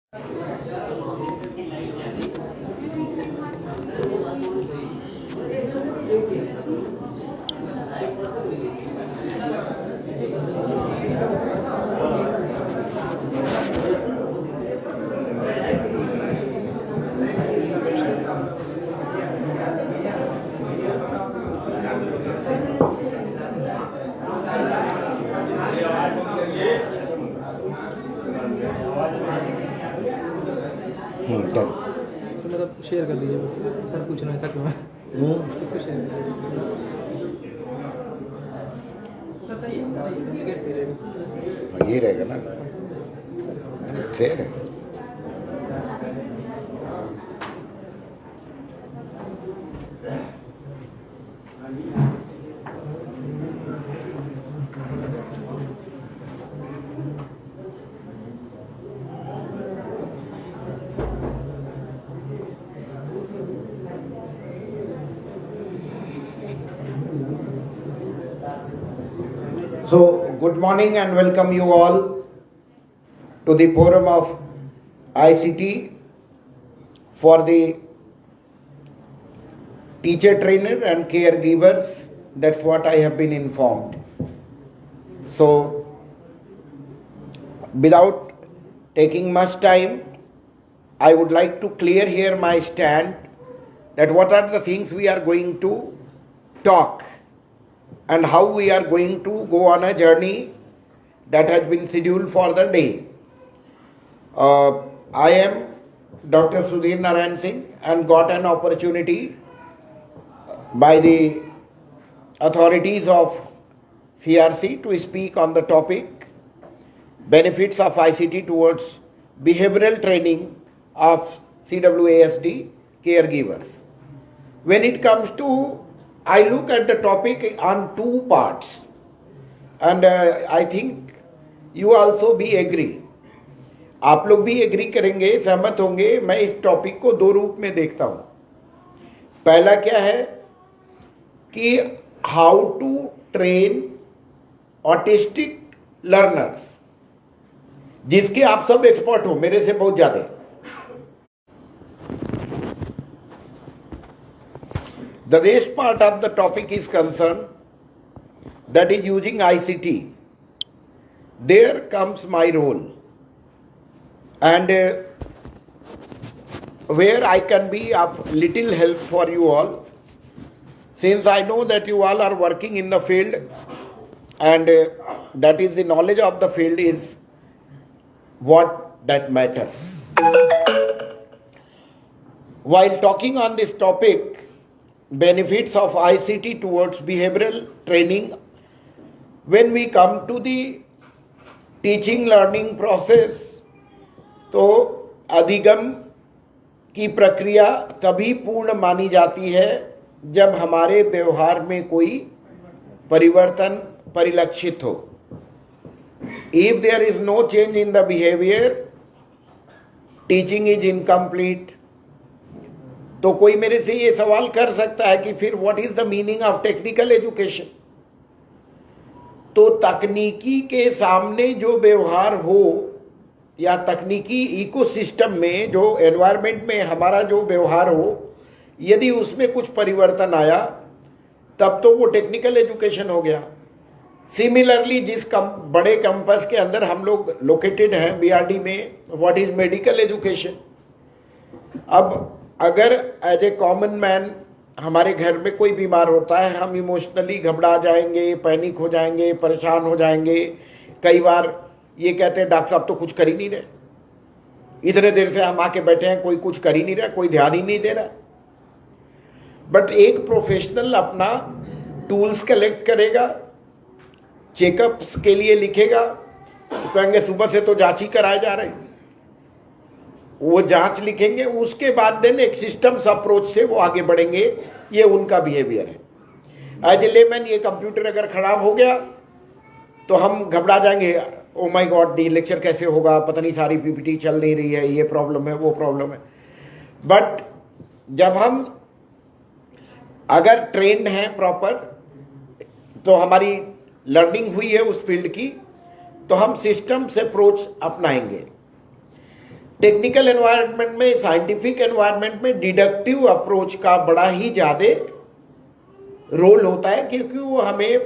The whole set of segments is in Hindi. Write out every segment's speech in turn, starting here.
तो मतलब शेयर कर दीजिए बस, सर पूछ रहे हैं ऐसा क्यों है, इसको शेयर कर दीजिए। सर सही है, डुप्लीकेट दे रहेगा। ये रहेगा ना, फेयर है। So, good morning and welcome you all to the forum of ICT for the teacher trainer and caregivers. That's what I have been informed. So, without taking much time, I would like to clear here my stand that what are the things we are going to talk and how we are going to go on a journey that has been scheduled for the day. I am Dr. Sudhir Narayan Singh and got an opportunity by the authorities of CRC to speak on the topic benefits of ICT towards behavioral training of CWASD caregivers. When it comes to, I look at the topic on two parts, and I think you also be agree. आप लोग भी एग्री करेंगे, सहमत होंगे। मैं इस टॉपिक को दो रूप में देखता हूं। पहला क्या है कि how to train autistic learners, जिसके आप सब एक्सपर्ट हो, मेरे से बहुत ज्यादा। The rest part of the topic is concerned, that is using ICT. There comes my role, and where I can be of little help for you all, since I know that you all are working in the field, and that is the knowledge of the field is what that matters. While talking on this topic, benefits of ICT towards behavioral training, when we come to the teaching learning process, तो अधिगम की प्रक्रिया तभी पूर्ण मानी जाती है जब हमारे व्यवहार में कोई परिवर्तन परिलक्षित हो। If there is no change in the behavior, teaching is incomplete. तो कोई मेरे से ये सवाल कर सकता है कि फिर what is the meaning of technical education. तो तकनीकी के सामने जो व्यवहार हो, या तकनीकी इकोसिस्टम में जो एनवायरनमेंट में हमारा जो व्यवहार हो, यदि उसमें कुछ परिवर्तन आया तब तो वो टेक्निकल एजुकेशन हो गया। सिमिलरली जिस बड़े कैंपस के अंदर हम लोग लोकेटेड हैं बीआरडी में, व्हाट इज मेडिकल एजुकेशन। अब अगर एज ए कॉमन मैन हमारे घर में कोई बीमार होता है, हम इमोशनली घबरा जाएंगे, पैनिक हो जाएंगे, परेशान हो जाएंगे। कई बार ये कहते हैं डॉक्टर साहब तो कुछ कर ही नहीं रहे, इतने देर से हम आके बैठे हैं, कोई कुछ कर ही नहीं रहा, कोई ध्यान ही नहीं दे रहा। बट एक प्रोफेशनल अपना टूल्स कलेक्ट करेगा, चेकअप्स के लिए लिखेगा, तो कहेंगे सुबह से तो जांच ही कराए जा रहे हैं, वो जांच लिखेंगे, उसके बाद देन एक सिस्टम्स अप्रोच से वो आगे बढ़ेंगे। ये उनका बिहेवियर है। एज ए लेमैन ये कंप्यूटर अगर खराब हो गया तो हम घबरा जाएंगे, ओ माय गॉड ये लेक्चर कैसे होगा, पता नहीं सारी पीपीटी चल नहीं रही है, ये प्रॉब्लम है, वो प्रॉब्लम है। बट जब हम अगर ट्रेंड हैं प्रॉपर, तो हमारी लर्निंग हुई है उस फील्ड की, तो हम सिस्टम्स अप्रोच अपनाएंगे। टेक्निकल एनवायरनमेंट में, साइंटिफिक एनवायरनमेंट में डिडक्टिव अप्रोच का बड़ा ही ज़्यादा रोल होता है, क्योंकि वो हमें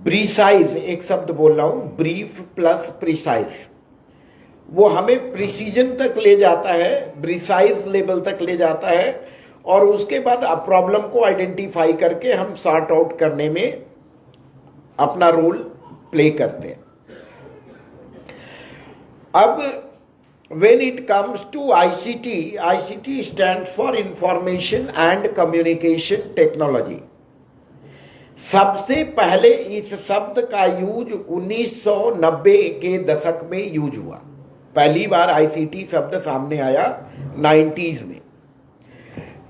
प्रिसाइज, एक शब्द बोल रहा हूं, ब्रीफ प्लस प्रिसाइज, वो हमें प्रिसीजन तक ले जाता है, प्रिसाइज लेवल तक ले जाता है, और उसके बाद प्रॉब्लम को आइडेंटिफाई करके हम सॉर्ट आउट करने में अपना रोल प्ले करते हैं। अब when it comes to ICT, ICT stands for Information and Communication Technology। सबसे पहले इस शब्द का यूज 1990 के दशक में यूज हुआ, पहली बार ICT शब्द सामने आया 90s में।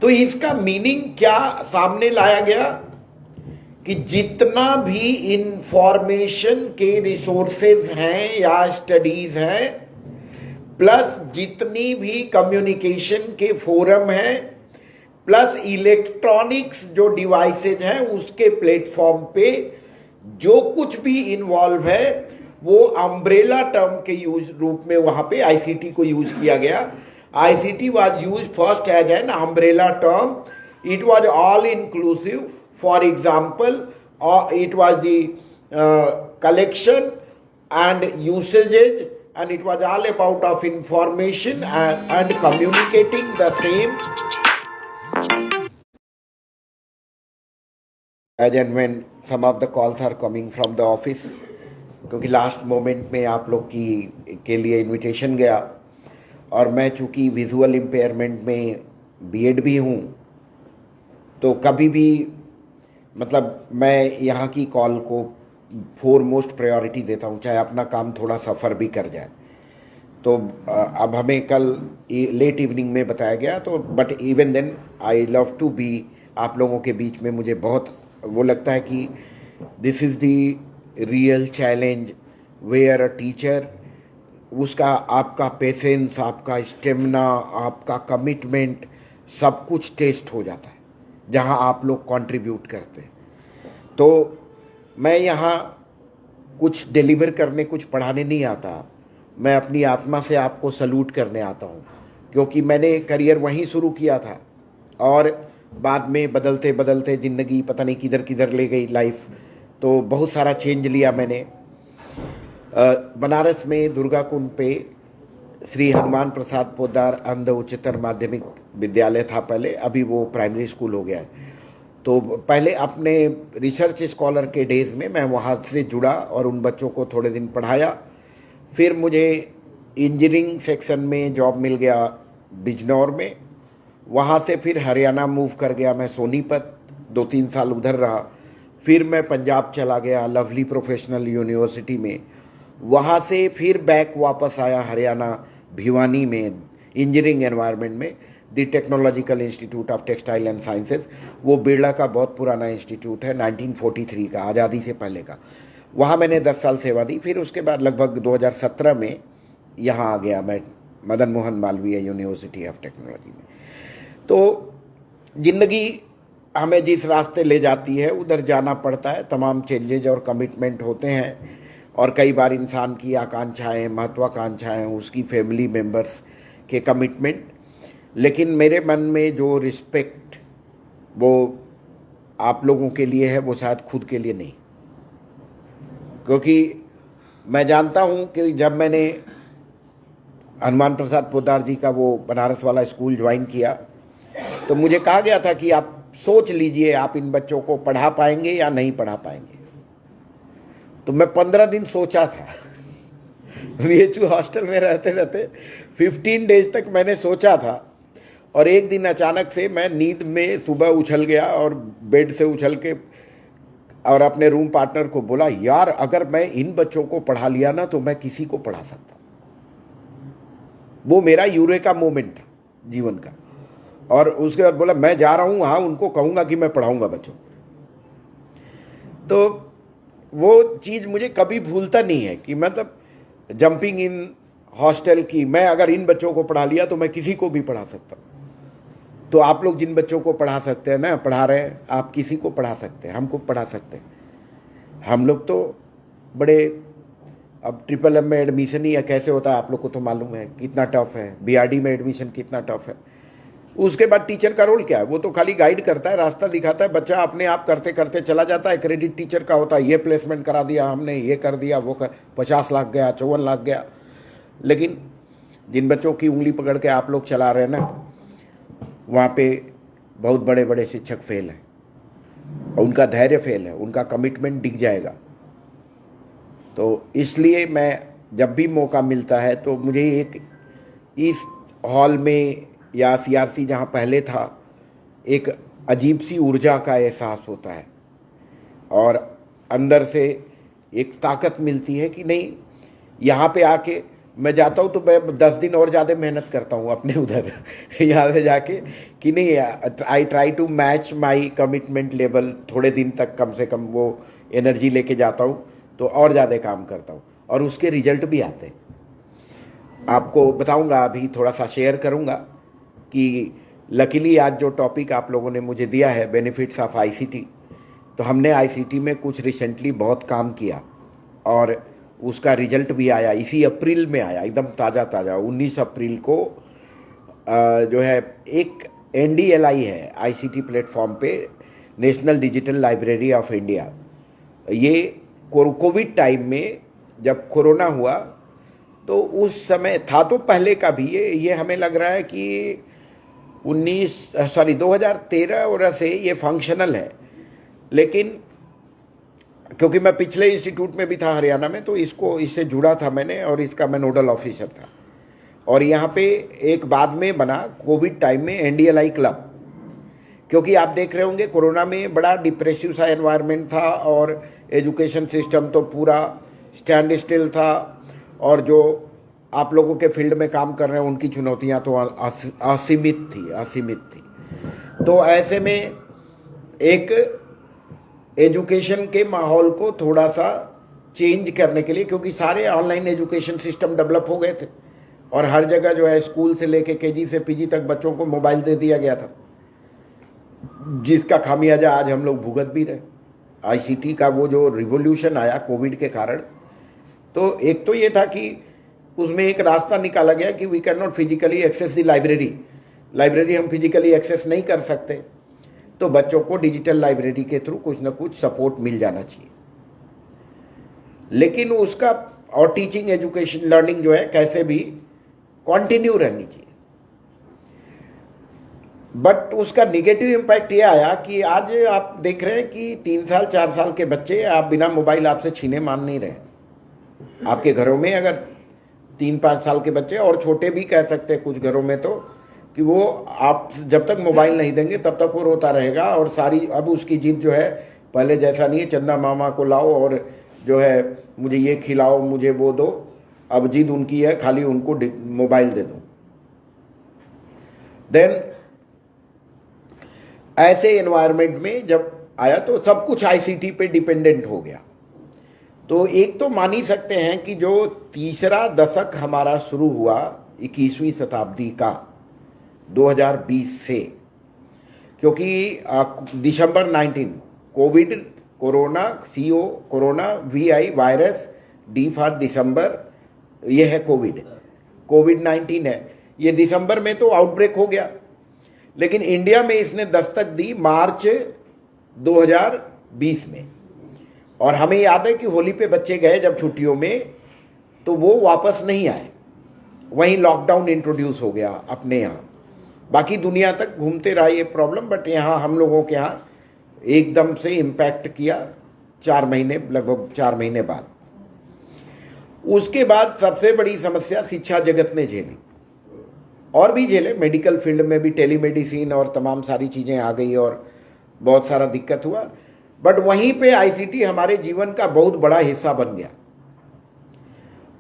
तो इसका मीनिंग क्या सामने लाया गया कि जितना भी इंफॉर्मेशन के रिसोर्सेज हैं या स्टडीज हैं, प्लस जितनी भी कम्युनिकेशन के फोरम हैं, प्लस इलेक्ट्रॉनिक्स जो डिवाइसेज हैं उसके प्लेटफॉर्म पे जो कुछ भी इन्वॉल्व है, वो अम्ब्रेला टर्म के यूज रूप में वहां पे आईसीटी को यूज किया गया। ICT was use first as an umbrella term, it was all inclusive. For example, it was the collection and usages, and it was all about of information and communicating the same as and when some of the calls are coming from the office, क्योंकि लास्ट मोमेंट में आप लोग की के लिए इनविटेशन गया, और मैं चूँकि विजुअल इम्पेयरमेंट में बीएड भी हूँ, तो कभी भी मतलब मैं यहाँ की कॉल को फोरमोस्ट प्रायोरिटी देता हूँ, चाहे अपना काम थोड़ा सफ़र भी कर जाए। तो अब हमें कल लेट इवनिंग में बताया गया, तो but even then I love to be आप लोगों के बीच में। मुझे बहुत वो लगता है कि this is the real challenge where a teacher, उसका आपका पेशेंस, आपका स्टेमिना, आपका कमिटमेंट सब कुछ टेस्ट हो जाता है जहाँ आप लोग कंट्रीब्यूट करते हैं। तो मैं यहाँ कुछ डिलीवर करने, कुछ पढ़ाने नहीं आता, मैं अपनी आत्मा से आपको सल्यूट करने आता हूँ, क्योंकि मैंने करियर वहीं शुरू किया था और बाद में बदलते बदलते ज़िंदगी पता नहीं किधर किधर ले गई लाइफ, तो बहुत सारा चेंज लिया मैंने। बनारस में दुर्गा कुंड पे श्री हनुमान प्रसाद पोद्दार अंध उच्चतर माध्यमिक विद्यालय था पहले, अभी वो प्राइमरी स्कूल हो गया है। तो पहले अपने रिसर्च स्कॉलर के डेज़ में मैं वहाँ से जुड़ा और उन बच्चों को थोड़े दिन पढ़ाया। फिर मुझे इंजीनियरिंग सेक्शन में जॉब मिल गया बिजनौर में, वहाँ से फिर हरियाणा मूव कर गया मैं सोनीपत, 2-3 साल उधर रहा। फिर मैं पंजाब चला गया लवली प्रोफेशनल यूनिवर्सिटी में, वहाँ से फिर बैक वापस आया हरियाणा भिवानी में इंजीनियरिंग एनवायरनमेंट में, the technological institute of textile and sciences. वो बिरला का बहुत पुराना इंस्टीट्यूट है, 1943 का, आज़ादी से पहले का। वहाँ मैंने 10 साल सेवा दी। फिर उसके बाद लगभग 2017 में यहाँ आ गया मैं Madan Mohan Malviya university of technology में। तो ज़िंदगी हमें जिस रास्ते ले जाती है उधर जाना पड़ता है, तमाम चेंजेज और कमिटमेंट होते हैं, और कई बार इंसान की आकांक्षाएं, महत्वाकांक्षाएं, उसकी फैमिली मेम्बर्स के कमिटमेंट। लेकिन मेरे मन में जो रिस्पेक्ट वो आप लोगों के लिए है, वो शायद खुद के लिए नहीं, क्योंकि मैं जानता हूं कि जब मैंने हनुमान प्रसाद पोद्दार जी का वो बनारस वाला स्कूल ज्वाइन किया, तो मुझे कहा गया था कि आप सोच लीजिए आप इन बच्चों को पढ़ा पाएंगे या नहीं पढ़ा पाएंगे। तो मैं 15 दिन सोचा था बीएचयू हॉस्टल में रहते रहते 15 डेज तक मैंने सोचा था, और एक दिन अचानक से मैं नींद में सुबह उछल गया और बेड से उछल के और अपने रूम पार्टनर को बोला, यार अगर मैं इन बच्चों को पढ़ा लिया ना तो मैं किसी को पढ़ा सकता। वो मेरा यूरेका मोमेंट था जीवन का। और उसके बाद बोला मैं जा रहा हूँ, हाँ उनको कहूँगा कि मैं पढ़ाऊँगा बच्चों। तो वो चीज़ मुझे कभी भूलता नहीं है कि मतलब जंपिंग इन हॉस्टल की, मैं अगर इन बच्चों को पढ़ा लिया तो मैं किसी को भी पढ़ा सकता हूँ। तो आप लोग जिन बच्चों को पढ़ा सकते हैं ना, पढ़ा रहे हैं, आप किसी को पढ़ा सकते हैं, हमको पढ़ा सकते हैं। हम लोग तो बड़े अब ट्रिपल एम में एडमिशन ही कैसे होता है आप लोग को तो मालूम है, कितना टफ है। बीआरडी में एडमिशन कितना टफ है। उसके बाद टीचर का रोल क्या है? वो तो खाली गाइड करता है, रास्ता दिखाता है, बच्चा अपने आप करते करते चला जाता है। क्रेडिट टीचर का होता है, ये प्लेसमेंट करा दिया हमने, ये कर दिया, वो 50 लाख गया, 54 लाख गया। लेकिन जिन बच्चों की उंगली पकड़ के आप लोग चला रहे हैं ना, वहाँ पे बहुत बड़े बड़े शिक्षक फेल हैं, उनका धैर्य फेल है, उनका कमिटमेंट दिख जाएगा। तो इसलिए मैं जब भी मौका मिलता है तो मुझे एक इस हॉल में या सीआरसी जहाँ पहले था, एक अजीब सी ऊर्जा का एहसास होता है और अंदर से एक ताकत मिलती है कि नहीं, यहाँ पे आके मैं जाता हूँ तो मैं 10 दिन और ज़्यादा मेहनत करता हूँ अपने उधर यहाँ से जाके कि नहीं, I try to match my commitment level. थोड़े दिन तक कम से कम वो एनर्जी लेके जाता हूँ तो और ज़्यादा काम करता हूँ और उसके रिजल्ट भी आते हैं। आपको बताऊँगा, अभी थोड़ा सा शेयर करूँगा कि लकीली आज जो टॉपिक आप लोगों ने मुझे दिया है, बेनिफिट्स ऑफ आईसीटी, तो हमने आईसीटी में कुछ रिसेंटली बहुत काम किया और उसका रिजल्ट भी आया। इसी अप्रैल में आया, एकदम ताज़ा ताज़ा 19 अप्रैल को जो है एक NDLI है आईसीटी प्लेटफॉर्म पे, national Digital Library of India. ये कोविड टाइम में जब कोरोना हुआ तो उस समय था, तो पहले का भी ये हमें लग रहा है कि 2013 से ये फंक्शनल है। लेकिन क्योंकि मैं पिछले इंस्टीट्यूट में भी था हरियाणा में, तो इससे जुड़ा था मैंने और इसका मैं नोडल ऑफिसर था। और यहाँ पे एक बाद में बना कोविड टाइम में NDLI क्लब, क्योंकि आप देख रहे होंगे कोरोना में बड़ा डिप्रेसिव सा एनवायरनमेंट था और एजुकेशन सिस्टम तो पूरा स्टैंड स्टिल था और जो आप लोगों के फील्ड में काम कर रहे हैं उनकी चुनौतियाँ तो असीमित थी। तो ऐसे में एक एजुकेशन के माहौल को थोड़ा सा चेंज करने के लिए, क्योंकि सारे ऑनलाइन एजुकेशन सिस्टम डेवलप हो गए थे और हर जगह जो है स्कूल से लेके KG से PG तक बच्चों को मोबाइल दे दिया गया था, जिसका खामियाजा आज हम लोग भुगत भी रहे। आईसीटी का वो जो रिवोल्यूशन आया कोविड के कारण, तो एक तो ये था कि उसमें एक रास्ता निकाला गया कि we can not physically access the library हम फिजिकली एक्सेस नहीं कर सकते, तो बच्चों को डिजिटल लाइब्रेरी के थ्रू कुछ ना कुछ सपोर्ट मिल जाना चाहिए। लेकिन उसका और टीचिंग एजुकेशन लर्निंग जो है कैसे भी कंटिन्यू रहनी चाहिए। बट उसका निगेटिव इम्पैक्ट ये आया कि आज आप देख रहे हैं कि 3 साल 4 साल के बच्चे आप बिना मोबाइल आपसे छीने मान नहीं रहे। आपके घरों में अगर 3-5 साल के बच्चे और छोटे भी कह सकते हैं कुछ घरों में, तो कि वो आप जब तक मोबाइल नहीं देंगे तब तक वो रोता रहेगा और सारी अब उसकी जिद जो है पहले जैसा नहीं है, चंदा मामा को लाओ और जो है मुझे ये खिलाओ, मुझे वो दो। अब जिद उनकी है खाली उनको मोबाइल दे दो। देन ऐसे एनवायरनमेंट में जब आया तो सब कुछ आईसीटी पे डिपेंडेंट हो गया। तो एक तो मान ही सकते हैं कि जो तीसरा दशक हमारा शुरू हुआ 21वीं शताब्दी का 2020 से, क्योंकि दिसंबर 19 Covid, corona, CO corona, VI virus, D for December, ये है कोविड-19 है। ये दिसंबर में तो आउटब्रेक हो गया, लेकिन इंडिया में इसने दस्तक दी मार्च 2020 में। और हमें याद है कि होली पे बच्चे गए जब छुट्टियों में, तो वो वापस नहीं आए, वहीं लॉकडाउन इंट्रोड्यूस हो गया अपने यहाँ। बाकी दुनिया तक घूमते रहा ये प्रॉब्लम, बट यहाँ हम लोगों के यहाँ एकदम से इम्पैक्ट किया 4 महीने, लगभग 4 महीने बाद। उसके बाद सबसे बड़ी समस्या शिक्षा जगत ने झेली और भी झेले, मेडिकल फील्ड में भी टेलीमेडिसिन और तमाम सारी चीज़ें आ गई और बहुत सारा दिक्कत हुआ। बट वहीं पे आईसीटी हमारे जीवन का बहुत बड़ा हिस्सा बन गया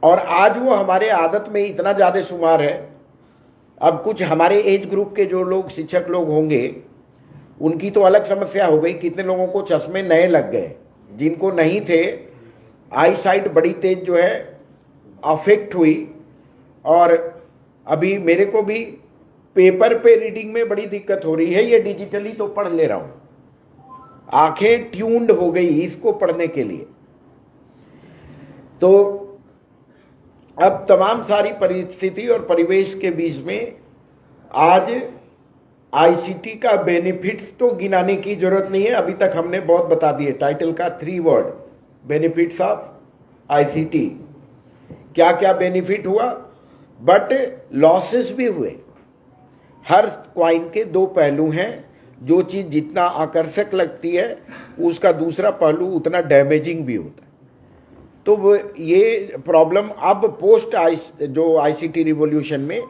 और आज वो हमारे आदत में इतना ज़्यादा शुमार है। अब कुछ हमारे एज ग्रुप के जो लोग शिक्षक लोग होंगे उनकी तो अलग समस्या हो गई, कितने लोगों को चश्मे नए लग गए, जिनको नहीं थे आई साइट बड़ी तेज जो है अफेक्ट हुई। और अभी मेरे को भी पेपर पे रीडिंग में बड़ी दिक्कत हो रही है, ये डिजिटली तो पढ़ ले रहा हूं, आंखें ट्यून्ड हो गई इसको पढ़ने के लिए। तो अब तमाम सारी परिस्थिति और परिवेश के बीच में आज आईसीटी का बेनिफिट्स तो गिनाने की जरूरत नहीं है, अभी तक हमने बहुत बता दिए। टाइटल का 3 वर्ड, बेनिफिट्स ऑफ आईसीटी। क्या क्या बेनिफिट हुआ, बट लॉसेस भी हुए। हर क्वाइन के 2 पहलू हैं। जो चीज जितना आकर्षक लगती है उसका दूसरा पहलू उतना डैमेजिंग भी होता है। तो वो ये प्रॉब्लम अब पोस्ट जो आईसीटी रिवॉल्यूशन में,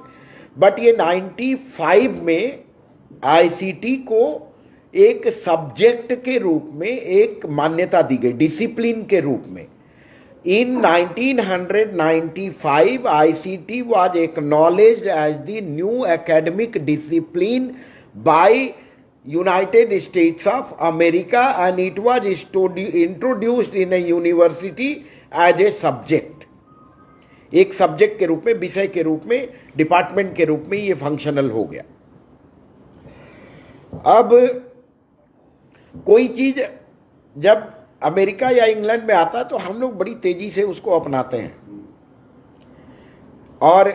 बट ये 95 में आईसीटी को एक सब्जेक्ट के रूप में एक मान्यता दी गई, डिसिप्लिन के रूप में। इन 1995 ICT was acknowledged as the new academic discipline by United States of America, and it was introduced in a university as a subject. एक सब्जेक्ट के रूप में, विषय के रूप में, डिपार्टमेंट के रूप में ये फंक्शनल हो गया। अब कोई चीज जब अमेरिका या इंग्लैंड में आता तो हम लोग बड़ी तेजी से उसको अपनाते हैं। और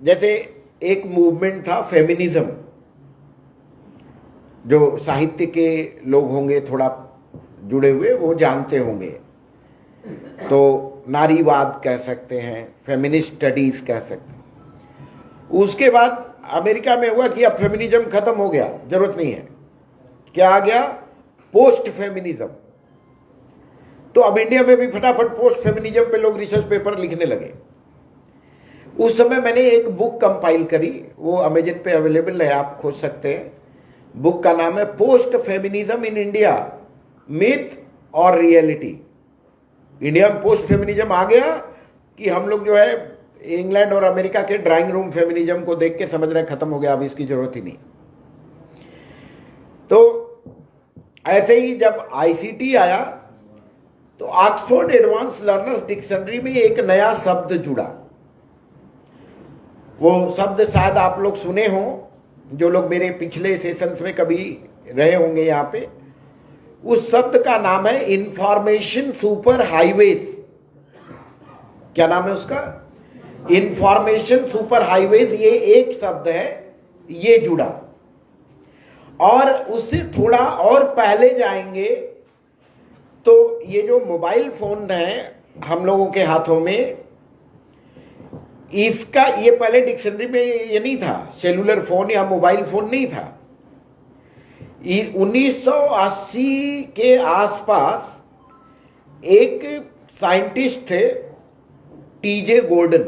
जैसे एक मूवमेंट था फेमिनिज्म, जो साहित्य के लोग होंगे थोड़ा जुड़े हुए वो जानते होंगे, तो नारीवाद कह सकते हैं, फेमिनिस्ट स्टडीज कह सकते हैं। उसके बाद अमेरिका में हुआ कि अब फेमिनिज्म खत्म हो गया, जरूरत नहीं है। क्या आ गया? Post feminism. तो अब इंडिया में भी फटाफट पोस्ट फेमिनिज्म पे लोग रिसर्च पेपर लिखने लगे। उस समय मैंने एक बुक कंपाइल करी, वो अमेजन पे अवेलेबल है, आप खोज सकते हैं। बुक का नाम है post feminism in India, myth और रियलिटी। इंडिया में पोस्ट फेमिनिज्म आ गया कि हम लोग जो है इंग्लैंड और अमेरिका के ड्राइंग रूम फेमिनिज्म को देख के समझ रहे खत्म हो गया, अब इसकी जरूरत ही नहीं। तो ऐसे ही जब आईसीटी आया तो ऑक्सफोर्ड एडवांस लर्नर्स डिक्शनरी में एक नया शब्द जुड़ा। वो शब्द शायद आप लोग सुने हो, जो लोग मेरे पिछले सेशंस में कभी रहे होंगे यहाँ पे। उस शब्द का नाम है इंफॉर्मेशन सुपर हाईवेज। क्या नाम है उसका? Information super highways. ये एक शब्द है, ये जुड़ा। और उससे थोड़ा और पहले जाएंगे तो ये जो मोबाइल फोन है हम लोगों के हाथों में, इसका ये पहले डिक्शनरी में ये नहीं था, सेलुलर फोन या मोबाइल फोन नहीं था। 1980 के आसपास एक साइंटिस्ट थे टीजे गॉर्डन,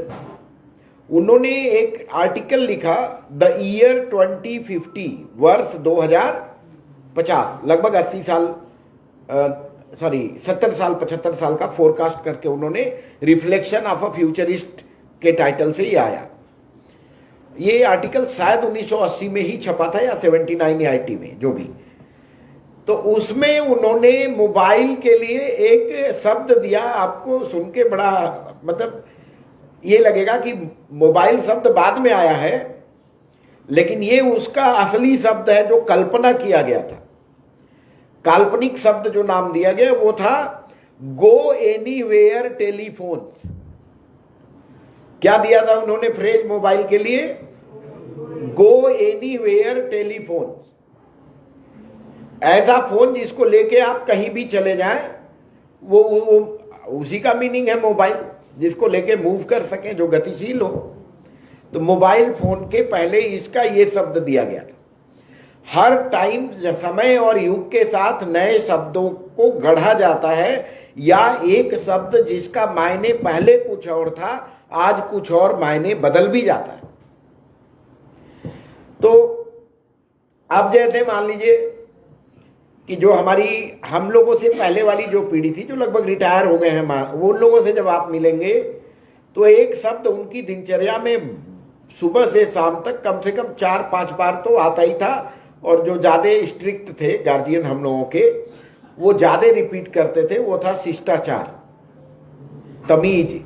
उन्होंने एक आर्टिकल लिखा द ईयर 2050, वर्ष 2050, लगभग 80 साल 70 साल 75 साल का फोरकास्ट करके उन्होंने रिफ्लेक्शन ऑफ अ फ्यूचरिस्ट के टाइटल से ये आया। ये आर्टिकल शायद 1980 में ही छपा था या 79 या 80 में, जो भी। तो उसमें उन्होंने मोबाइल के लिए एक शब्द दिया, आपको सुन के बड़ा मतलब ये लगेगा कि मोबाइल शब्द बाद में आया है, लेकिन ये उसका असली शब्द है जो कल्पना किया गया था। काल्पनिक शब्द जो नाम दिया गया वो था गो एनीवेयर टेलीफोन्स। क्या दिया था उन्होंने फ्रेज मोबाइल के लिए? Go anywhere telephones. ऐसा फोन जिसको लेके आप कहीं भी चले जाएं, वो उसी का मीनिंग है मोबाइल, जिसको लेके मूव कर सकें, जो गतिशील हो। तो मोबाइल फोन के पहले इसका ये शब्द दिया गया था। हर टाइम समय और युग के साथ नए शब्दों को गढ़ा जाता है, या एक शब्द जिसका मायने पहले कुछ और था आज कुछ और मायने बदल भी जाता है। तो अब जैसे मान लीजिए कि जो हम लोगों से पहले वाली जो पीढ़ी थी, जो लगभग रिटायर हो गए हैं, वो उन लोगों से जब आप मिलेंगे तो एक शब्द उनकी दिनचर्या में सुबह से शाम तक कम से कम 4-5 बार तो आता ही था। और जो ज्यादा स्ट्रिक्ट थे गार्जियन हम लोगों के, वो ज्यादा रिपीट करते थे, वो था शिष्टाचार, तमीज।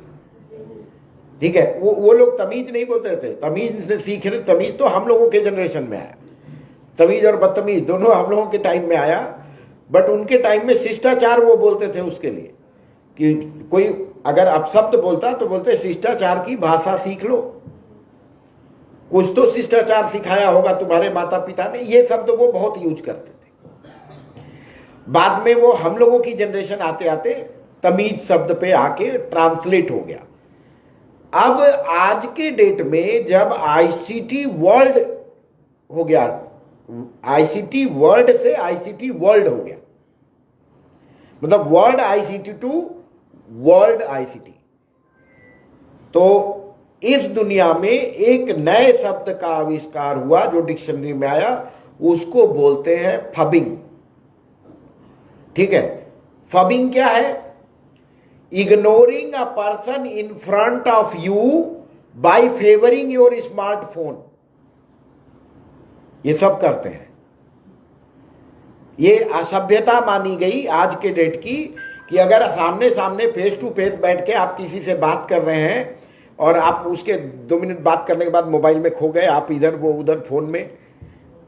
ठीक है, वो लोग तमीज नहीं बोलते थे, तमीज सीख रहे। तमीज तो हम लोगों के जनरेशन में आया, तमीज और बदतमीज दोनों हम लोगों के टाइम में आया। बट उनके टाइम में शिष्टाचार वो बोलते थे उसके लिए, कि कोई अगर अपशब्द बोलता तो बोलते शिष्टाचार की भाषा सीख लो, कुछ तो शिष्टाचार सिखाया होगा तुम्हारे माता पिता ने। ये शब्द वो बहुत यूज करते थे। बाद में वो हम लोगों की जनरेशन आते आते तमीज शब्द पे आके ट्रांसलेट हो गया। अब आज के डेट में जब आईसीटी वर्ल्ड हो गया, आईसीटी वर्ल्ड से आईसीटी वर्ल्ड हो गया, मतलब world ICT to world ICT, तो इस दुनिया में एक नए शब्द का आविष्कार हुआ जो डिक्शनरी में आया, उसको बोलते हैं फबिंग। ठीक है, फबिंग क्या है? Ignoring a person in front of you by favouring your smartphone. ये सब करते हैं। ये असभ्यता मानी गई आज के डेट की कि अगर सामने सामने फेस टू फेस बैठ के आप किसी से बात कर रहे हैं और आप उसके 2 मिनट बात करने के बाद मोबाइल में खो गए, आप इधर वो उधर फोन में,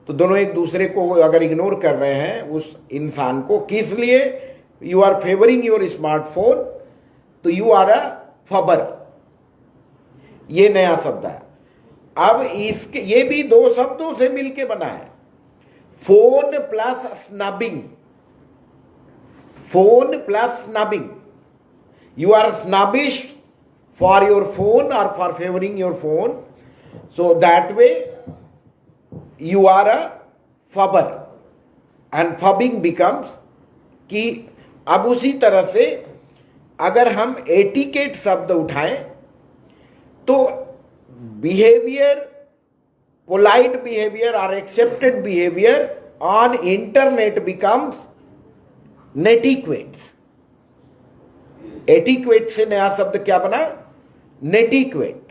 तो दोनों एक दूसरे को अगर इग्नोर कर रहे हैं उस इंसान को, किस लिए? You are favouring your smartphone, तो यू आर अ फबर। ये नया शब्द है। अब इसके ये भी 2 शब्दों से मिलके बना है, phone plus snubbing. Phone plus snubbing. You are snubbish for your phone और for favouring your phone, so that way you are a fubber and fubbing becomes कि अब उसी तरह से अगर हम एटिकेट शब्द उठाएं तो बिहेवियर, पोलाइट बिहेवियर और accepted behaviour on internet becomes netiquettes. Etiquette से नया शब्द क्या बना? Netiquette.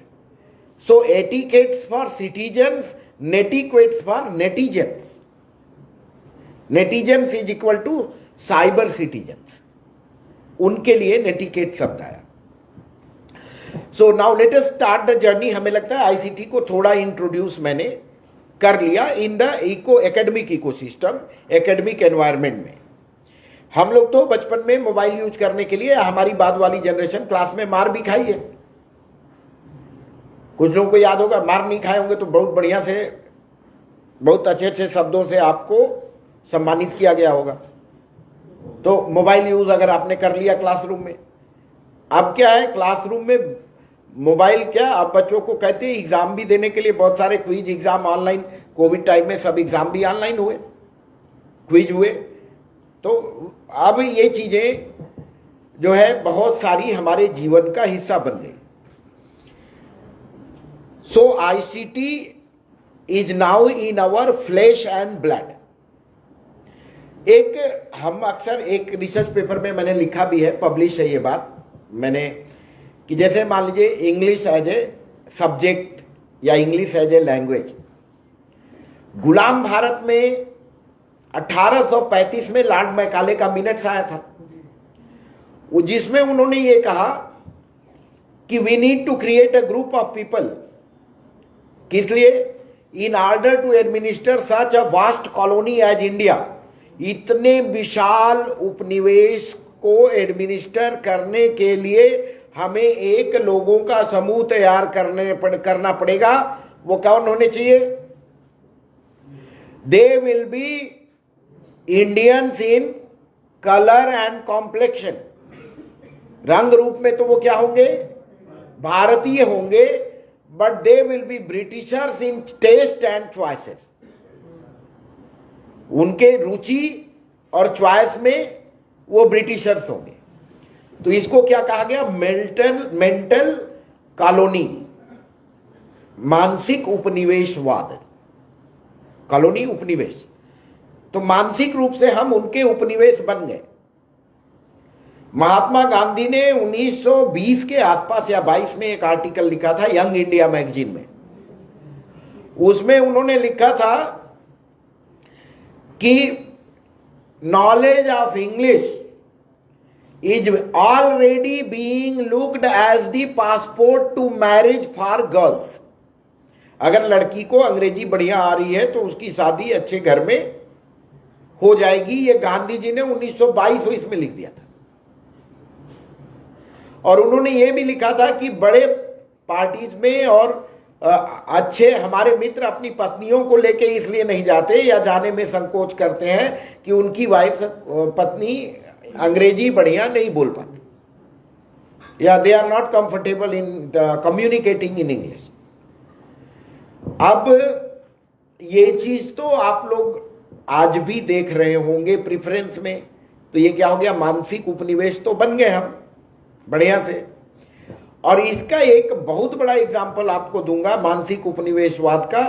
So etiquettes for citizens, netiquettes for netizens. Netizens is equal to cyber citizens, उनके लिए नेटिकेट शब्द आया। So now let us start the journey. हमें लगता है आईसीटी को थोड़ा इंट्रोड्यूस मैंने कर लिया in the academic ecosystem, academic environment में। हम लोग तो बचपन में मोबाइल यूज करने के लिए, हमारी बाद वाली जनरेशन क्लास में मार भी खाई है। कुछ लोगों को याद होगा, मार नहीं खाए होंगे तो बहुत बढ़िया से, बहुत अच्छे अच्छे शब्दों से आपको सम्मानित किया गया होगा। तो मोबाइल यूज अगर आपने कर लिया क्लासरूम में, अब क्या है क्लासरूम में मोबाइल क्या, अब बच्चों को कहते हैं एग्जाम भी देने के लिए बहुत सारे quiz exam online, Covid time में सब एग्जाम भी ऑनलाइन हुए, क्विज हुए। तो अब ये चीजें जो है बहुत सारी हमारे जीवन का हिस्सा बन गई। So ICT is now in our flesh and blood. एक हम अक्सर एक रिसर्च पेपर में मैंने लिखा भी है, पब्लिश है ये बात मैंने, कि जैसे मान लीजिए इंग्लिश एज ए सब्जेक्ट या इंग्लिश एज ए लैंग्वेज। गुलाम भारत में 1835 में लॉर्ड मैकाले का मिनट्स आया था, जिसमें उन्होंने ये कहा कि we need to create a group of people. किस लिए? In order to administer such a vast colony as India. इतने विशाल उपनिवेश को एडमिनिस्टर करने के लिए हमें एक लोगों का समूह तैयार करना पड़ेगा। वो कौन होने चाहिए? They will be Indians in colour and complexion. रंग रूप में तो वो क्या होंगे? भारतीय होंगे, but they will be Britishers in taste and choices. उनके रुचि और चॉइस में वो ब्रिटिशर्स होंगे। तो इसको क्या कहा गया? मेंटल कॉलोनी, मानसिक उपनिवेशवाद। कॉलोनी उपनिवेश, तो मानसिक रूप से हम उनके उपनिवेश बन गए। महात्मा गांधी ने 1920 के आसपास या 22 में एक आर्टिकल लिखा था यंग इंडिया मैगजीन में। उसमें उन्होंने लिखा था कि knowledge of English is already being looked as the passport to marriage for girls. अगर लड़की को अंग्रेजी बढ़िया आ रही है तो उसकी शादी अच्छे घर में हो जाएगी। ये गांधी जी ने 1922 में लिख दिया था। और उन्होंने ये भी लिखा था कि बड़े पार्टीज में और अच्छे हमारे मित्र अपनी पत्नियों को लेके इसलिए नहीं जाते या जाने में संकोच करते हैं कि उनकी वाइफ पत्नी अंग्रेजी बढ़िया नहीं बोल पाती या they are not comfortable in communicating in English. अब ये चीज तो आप लोग आज भी देख रहे होंगे प्रिफरेंस में, तो ये क्या हो गया, मानसिक उपनिवेश तो बन गए हम बढ़िया से। और इसका एक बहुत बड़ा एग्जाम्पल आपको दूंगा मानसिक उपनिवेशवाद का।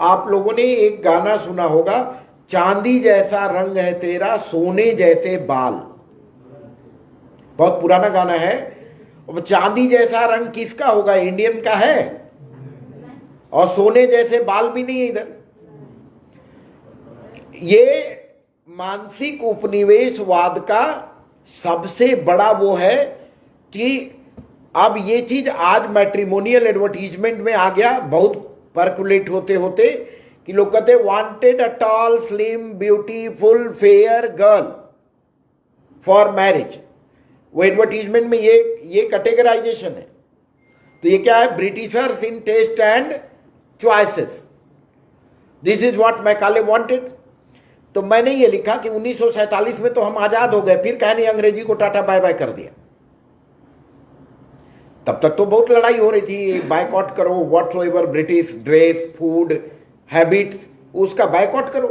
आप लोगों ने एक गाना सुना होगा, चांदी जैसा रंग है तेरा सोने जैसे बाल, बहुत पुराना गाना है। अब चांदी जैसा रंग किसका होगा, इंडियन का है, और सोने जैसे बाल भी नहीं है इधर। ये मानसिक उपनिवेशवाद का सबसे बड़ा वो है कि अब ये चीज आज मैट्रिमोनियल एडवर्टीजमेंट में आ गया, बहुत परकुलेट होते होते कि लोग कहते wanted a tall slim beautiful fair girl for marriage. वो एडवर्टीजमेंट में ये कैटेगराइजेशन है। तो ये क्या है, Britishers in taste and choices, this is what Macaulay wanted. तो मैंने ये लिखा कि 1947 में तो हम आजाद हो गए, फिर कहने अंग्रेजी को टाटा बाय बाय कर दिया। तब तक तो बहुत लड़ाई हो रही थी, बायकॉट करो whatsoever British dress food habits, उसका बायकॉट करो।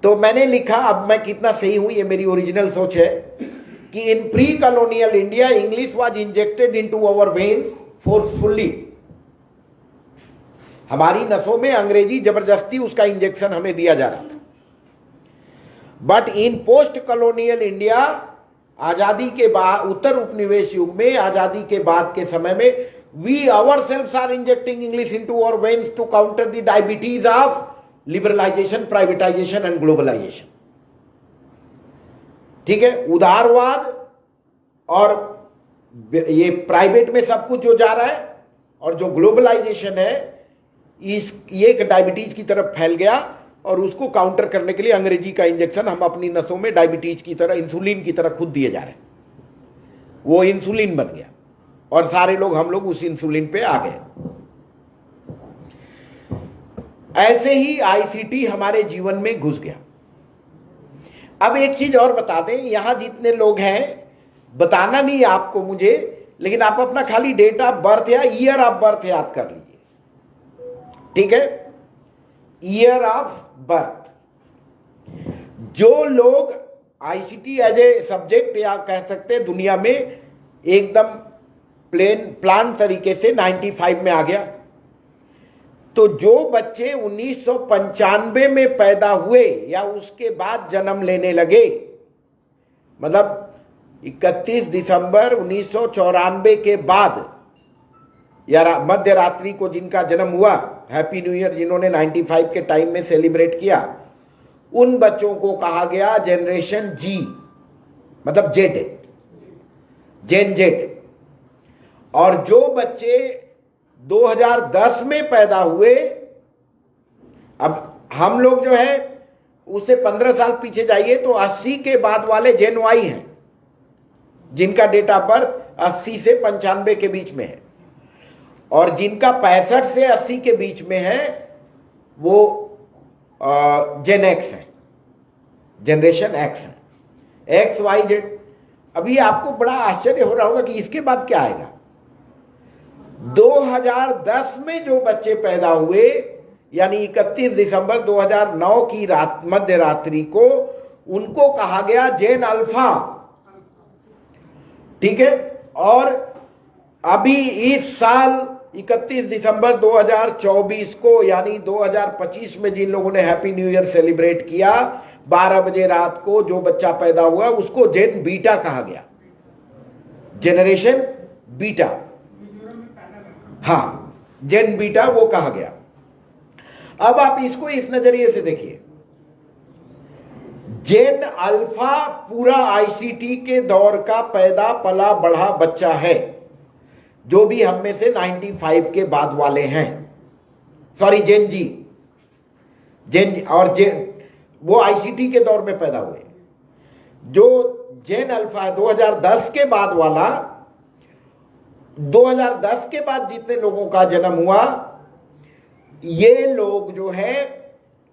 तो मैंने लिखा, अब मैं कितना सही हूं ये मेरी ओरिजिनल सोच है, कि in pre colonial India English was injected into our veins forcefully. हमारी नसों में अंग्रेजी जबरदस्ती उसका इंजेक्शन हमें दिया जा रहा था। But in post colonial India, आजादी के बाद, उत्तर उपनिवेश युग में आजादी के बाद के समय में, we ourselves are injecting English into our veins to counter the diabetes of liberalisation, privatisation and globalisation. ठीक है, उदारवाद और ये प्राइवेट में सब कुछ जो जा रहा है और जो ग्लोबलाइजेशन है, ये डायबिटीज की तरफ फैल गया और उसको काउंटर करने के लिए अंग्रेजी का इंजेक्शन हम अपनी नसों में डायबिटीज की तरह, इंसुलिन की तरह खुद दिए जा रहे हैं। वो इंसुलिन बन गया और सारे लोग, हम लोग उस इंसुलिन पे आ गए। ऐसे ही आईसीटी हमारे जीवन में घुस गया। अब एक चीज और बता दें, यहां जितने लोग हैं, बताना नहीं आपको मुझे, लेकिन आप अपना खाली डेट ऑफ बर्थ या ईयर ऑफ बर्थ याद कर लीजिए। ठीक है, ईयर ऑफ बर्थ। जो लोग आईसीटी एज ए सब्जेक्ट या कह सकते हैं दुनिया में एकदम प्लान तरीके से 95 में आ गया, तो जो बच्चे 1995 में पैदा हुए या उसके बाद जन्म लेने लगे, मतलब 31 दिसंबर 1994 के बाद या मध्य रात्रि को जिनका जन्म हुआ, हैप्पी न्यू ईयर जिन्होंने 95 के टाइम में सेलिब्रेट किया, उन बच्चों को कहा गया जनरेशन जी, मतलब जेड, जेन जेड। और जो बच्चे 2010 में पैदा हुए, अब हम लोग जो है उससे 15 साल पीछे जाइए तो 80 के बाद वाले जेन वाई हैं, जिनका डेट ऑफ बर्थ 80 से 95 के बीच में है, और जिनका 65 से 80 के बीच में है वो जेन एक्स है, जनरेशन एक्स है, एक्स वाई जेड। अभी आपको बड़ा आश्चर्य हो रहा होगा कि इसके बाद क्या आएगा। 2010 में जो बच्चे पैदा हुए, यानी 31 दिसंबर 2009 की रात, मध्य रात्रि को, उनको कहा गया जेन अल्फा। ठीक है, और अभी इस साल 31 दिसंबर 2024 को, यानी 2025 में जिन लोगों ने हैप्पी न्यू ईयर सेलिब्रेट किया, 12 बजे रात को जो बच्चा पैदा हुआ उसको जेन बीटा कहा गया, जनरेशन बीटा। हाँ, जेन बीटा वो कहा गया। अब आप इसको इस नजरिए से देखिए, जेन अल्फा पूरा आईसीटी के दौर का पैदा पला बढ़ा बच्चा है, जो भी हम में से 95 के बाद वाले हैं, सॉरी जेन जी, जेन और जेन वो आईसीटी के दौर में पैदा हुए। जो जेन अल्फा है 2010 के बाद वाला, 2010 के बाद जितने लोगों का जन्म हुआ, ये लोग जो है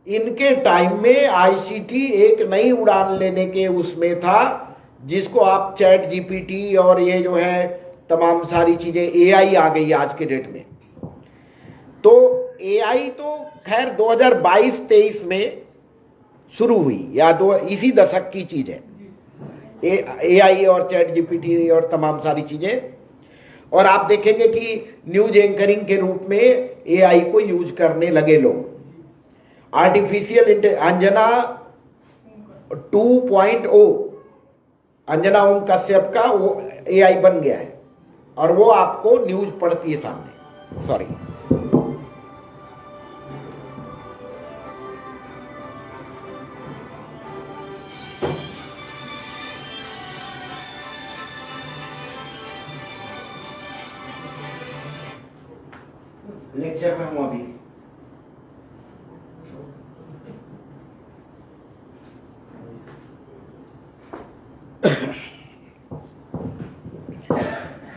इनके टाइम में आईसीटी एक नई उड़ान लेने के उसमें था, जिसको आप चैट जीपीटी और ये जो है तमाम सारी चीजें, एआई आ गई आज के डेट में। तो एआई तो खैर 2022-23 में शुरू हुई, या इसी दशक की चीज है एआई और चैट जीपीटी और तमाम सारी चीजें। और आप देखेंगे कि न्यूज एंकरिंग के रूप में एआई को यूज करने लगे लोग। आर्टिफिशियल अंजना 2.0, अंजना ओम कश्यप का वो एआई बन गया है, और वो आपको न्यूज पढ़ती है सामने। सॉरी, लेक्चर में हूं अभी।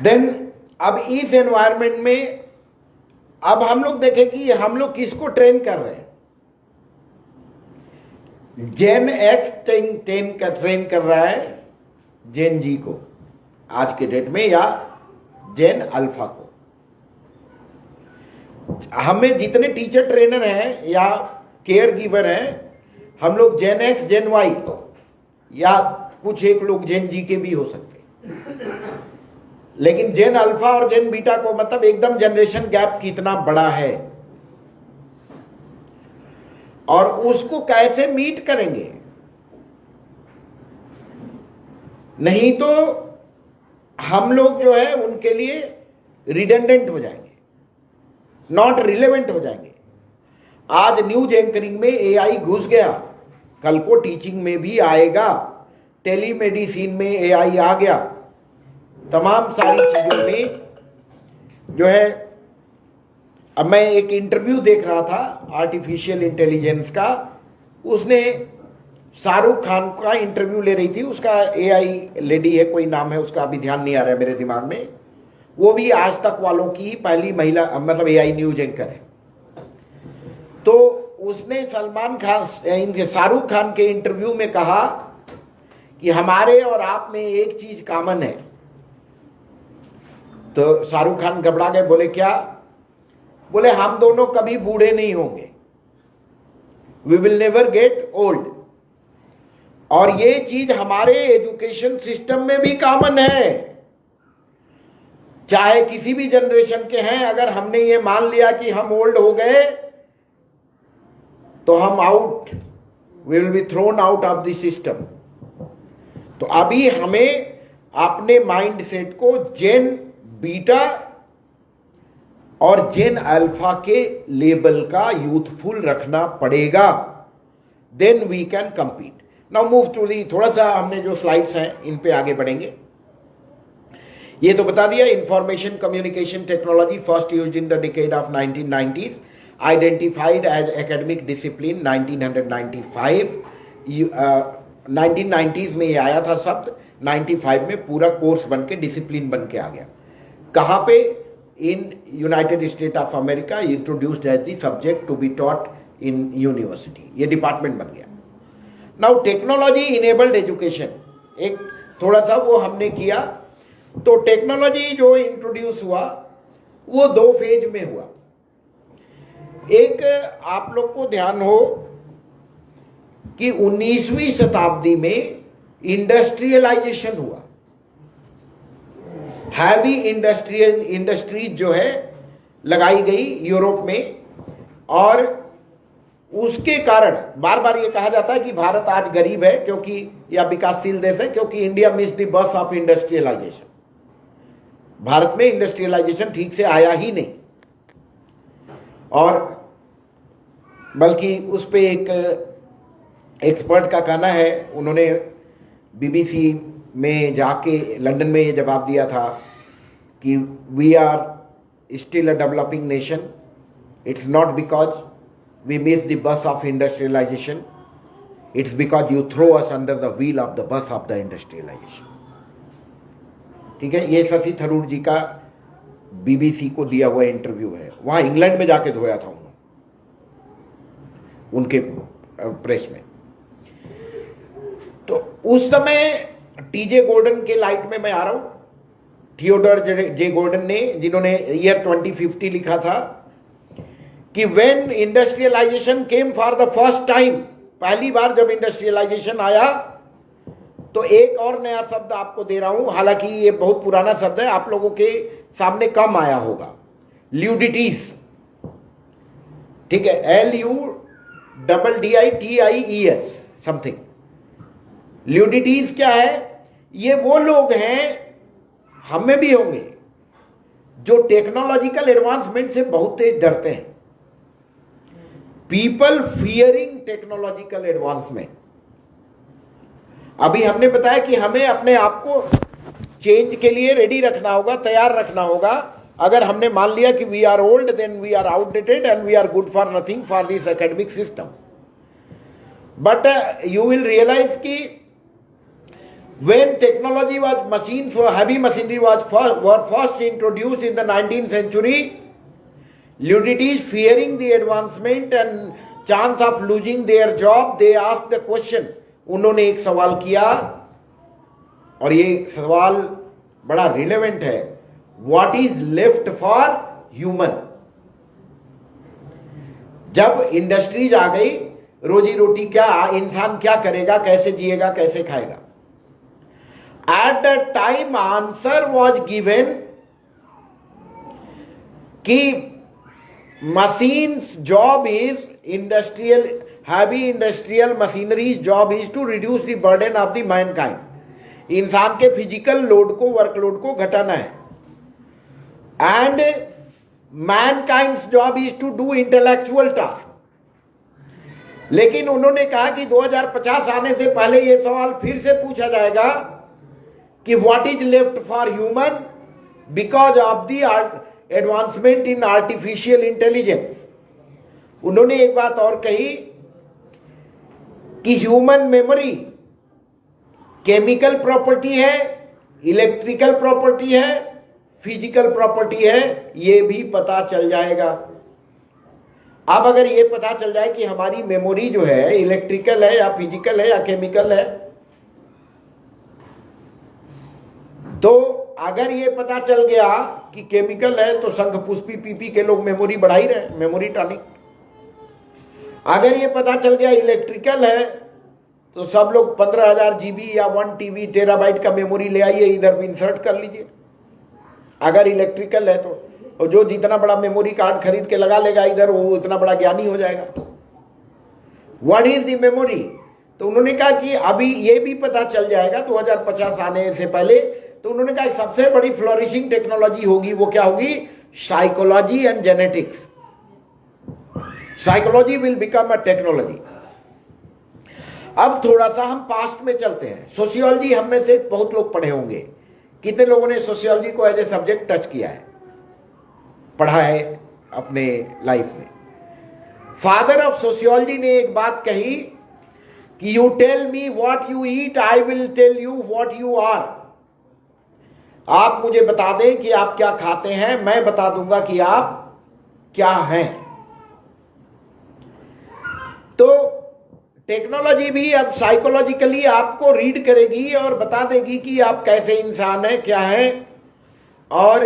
देन अब इस एनवायरनमेंट में अब हम लोग देखें कि हम लोग किसको ट्रेन कर रहे हैं। जेन एक्स ट्रेन कर रहा है जेन जी को आज के डेट में, या जेन अल्फा को। हमें जितने टीचर ट्रेनर हैं या केयर गिवर हैं, हम लोग जेन एक्स जेन वाई या कुछ एक लोग जेन जी के भी हो सकते हैं, लेकिन जेन अल्फा और जेन बीटा को मतलब एकदम जनरेशन गैप कितना बड़ा है, और उसको कैसे मीट करेंगे। नहीं तो हम लोग जो है उनके लिए रिडंडेंट हो जाएंगे, नॉट रिलेवेंट हो जाएंगे। आज न्यूज एंकरिंग में एआई घुस गया, कल को टीचिंग में भी आएगा, टेलीमेडिसिन में एआई आ गया, तमाम सारी चीजों में जो है। अब मैं एक इंटरव्यू देख रहा था आर्टिफिशियल इंटेलिजेंस का, उसने शाहरुख खान का इंटरव्यू ले रही थी, उसका एआई लेडी है, कोई नाम है उसका, अभी ध्यान नहीं आ रहा है मेरे दिमाग में। वो भी आज तक वालों की पहली महिला मतलब एआई न्यूज एंकर है। तो उसने सलमान खान इनके शाहरुख खान के इंटरव्यू में कहा कि हमारे और आप में एक चीज कॉमन है। तो शाहरुख खान घबरा गए, बोले क्या? बोले हम दोनों कभी बूढ़े नहीं होंगे, we will never get old. और ये चीज हमारे एजुकेशन सिस्टम में भी कॉमन है, चाहे किसी भी जनरेशन के हैं। अगर हमने ये मान लिया कि हम ओल्ड हो गए तो हम out, we will be thrown out of the system. तो अभी हमें अपने माइंड सेट को जेन बीटा और जेन अल्फा के लेवल का यूथफुल रखना पड़ेगा, then we can compete. Now move to the, थोड़ा सा हमने जो स्लाइड्स हैं इन पे आगे बढ़ेंगे। ये तो बता दिया, information communication technology first used in the decade of 1990s, identified as academic discipline 1995। 1990s में ये आया था शब्द, 95 में पूरा कोर्स बन के डिसिप्लिन बन के आ गया। कहाँ पे? In United State of America, introduced as the subject to be taught in university, ये डिपार्टमेंट बन गया। नाउ टेक्नोलॉजी इनेबल्ड एजुकेशन, एक थोड़ा सा वो हमने किया। तो टेक्नोलॉजी जो इंट्रोड्यूस हुआ वो दो फेज में हुआ। एक आप लोग को ध्यान हो कि 19वीं शताब्दी में इंडस्ट्रियलाइजेशन हुआ, हैवी इंडस्ट्रीज जो है लगाई गई यूरोप में, और उसके कारण बार बार ये कहा जाता है कि भारत आज गरीब है क्योंकि, या विकासशील देश है क्योंकि India miss the bus of industrialisation. भारत में इंडस्ट्रियलाइजेशन ठीक से आया ही नहीं, और बल्कि उस पे एक एक्सपर्ट का कहना है, उन्होंने बीबीसी में जाके लंदन में ये जवाब दिया था कि we are still a developing nation, it's not because we miss the bus of industrialisation, It's because you throw us under the wheel of the bus of the industrialization. ठीक है, ये शशि थरूर जी का बीबीसी को दिया हुआ इंटरव्यू है, वहां इंग्लैंड में जाके धोया था उन्होंने उनके प्रेस में। तो उस समय टीजे गोर्डन के लाइट में मैं आ रहा हूं, थियोडोर जे गोर्डन ने, जिन्होंने ईयर 2050 लिखा था कि when industrialisation came for the first time, पहली बार जब इंडस्ट्रियलाइजेशन आया, तो एक और नया शब्द आपको दे रहा हूं, हालांकि ये बहुत पुराना शब्द है, आप लोगों के सामने कम आया होगा, ल्यूडिटीज। ठीक है, LUDDITIES समथिंग। ल्यूडिटीज क्या है? ये वो लोग हैं, हम में भी होंगे, जो टेक्नोलॉजिकल एडवांसमेंट से बहुत तेज डरते हैं। People fearing technological advancement. अभी हमने बताया कि हमें अपने आप को चेंज के लिए रेडी रखना होगा, तैयार रखना होगा। अगर हमने मान लिया कि we are old, then we are outdated and we are good for nothing for this academic system. But you will realise कि when technology was machines, heavy machinery were first introduced in the 19th century, Ludities fearing the advancement and chance of losing their job, they asked the question. उन्होंने एक सवाल किया, और ये सवाल बड़ा रिलेवेंट है, what is left for human? जब इंडस्ट्रीज आ गई, रोजी रोटी क्या, इंसान क्या करेगा, कैसे जिएगा, कैसे खाएगा? At that time answer was given कि machines job is industrial, heavy industrial machinery job is to reduce the burden of the mankind। इंसान के फिजिकल लोड को, वर्कलोड को घटाना है। And mankind's job is to do intellectual task. लेकिन उन्होंने कहा कि 2050 आने से पहले यह सवाल फिर से पूछा जाएगा कि what is left for human because of the advancement in artificial intelligence. उन्होंने एक बात और कही कि ह्यूमन मेमोरी केमिकल प्रॉपर्टी है, इलेक्ट्रिकल प्रॉपर्टी है, फिजिकल प्रॉपर्टी है, ये भी पता चल जाएगा। अब अगर ये पता चल जाए कि हमारी मेमोरी जो है इलेक्ट्रिकल है या फिजिकल है या केमिकल है, तो अगर ये पता चल गया कि केमिकल है तो शंख पुष्पी पीपी के लोग मेमोरी बढ़ा ही रहे, मेमोरी टॉनिक। अगर ये पता चल गया इलेक्ट्रिकल है तो सब लोग 15,000 GB या 1 TB टेराबाइट का मेमोरी ले आइए, इधर भी इंसर्ट कर लीजिए। अगर इलेक्ट्रिकल है तो, और जो जितना बड़ा मेमोरी कार्ड खरीद के लगा लेगा इधर, वो उतना बड़ा ज्ञानी हो जाएगा। What is the memory? तो उन्होंने कहा कि अभी ये भी पता चल जाएगा 2050 आने से पहले। तो उन्होंने कहा सबसे बड़ी फ्लोरिशिंग टेक्नोलॉजी होगी, वो क्या होगी? Psychology and genetics. Psychology will become a technology. अब थोड़ा सा हम पास्ट में चलते हैं। सोशियोलॉजी हम में से बहुत लोग पढ़े होंगे। कितने लोगों ने सोशियोलॉजी को एज ए सब्जेक्ट टच किया है, पढ़ा है अपने लाइफ में? फादर ऑफ सोशियोलॉजी ने एक बात कही कि you tell me what you eat, I will tell you what you are. आप मुझे बता दें कि आप क्या खाते हैं, मैं बता दूंगा कि आप क्या हैं। तो टेक्नोलॉजी भी अब साइकोलॉजिकली आपको रीड करेगी और बता देगी कि आप कैसे इंसान हैं, क्या हैं। और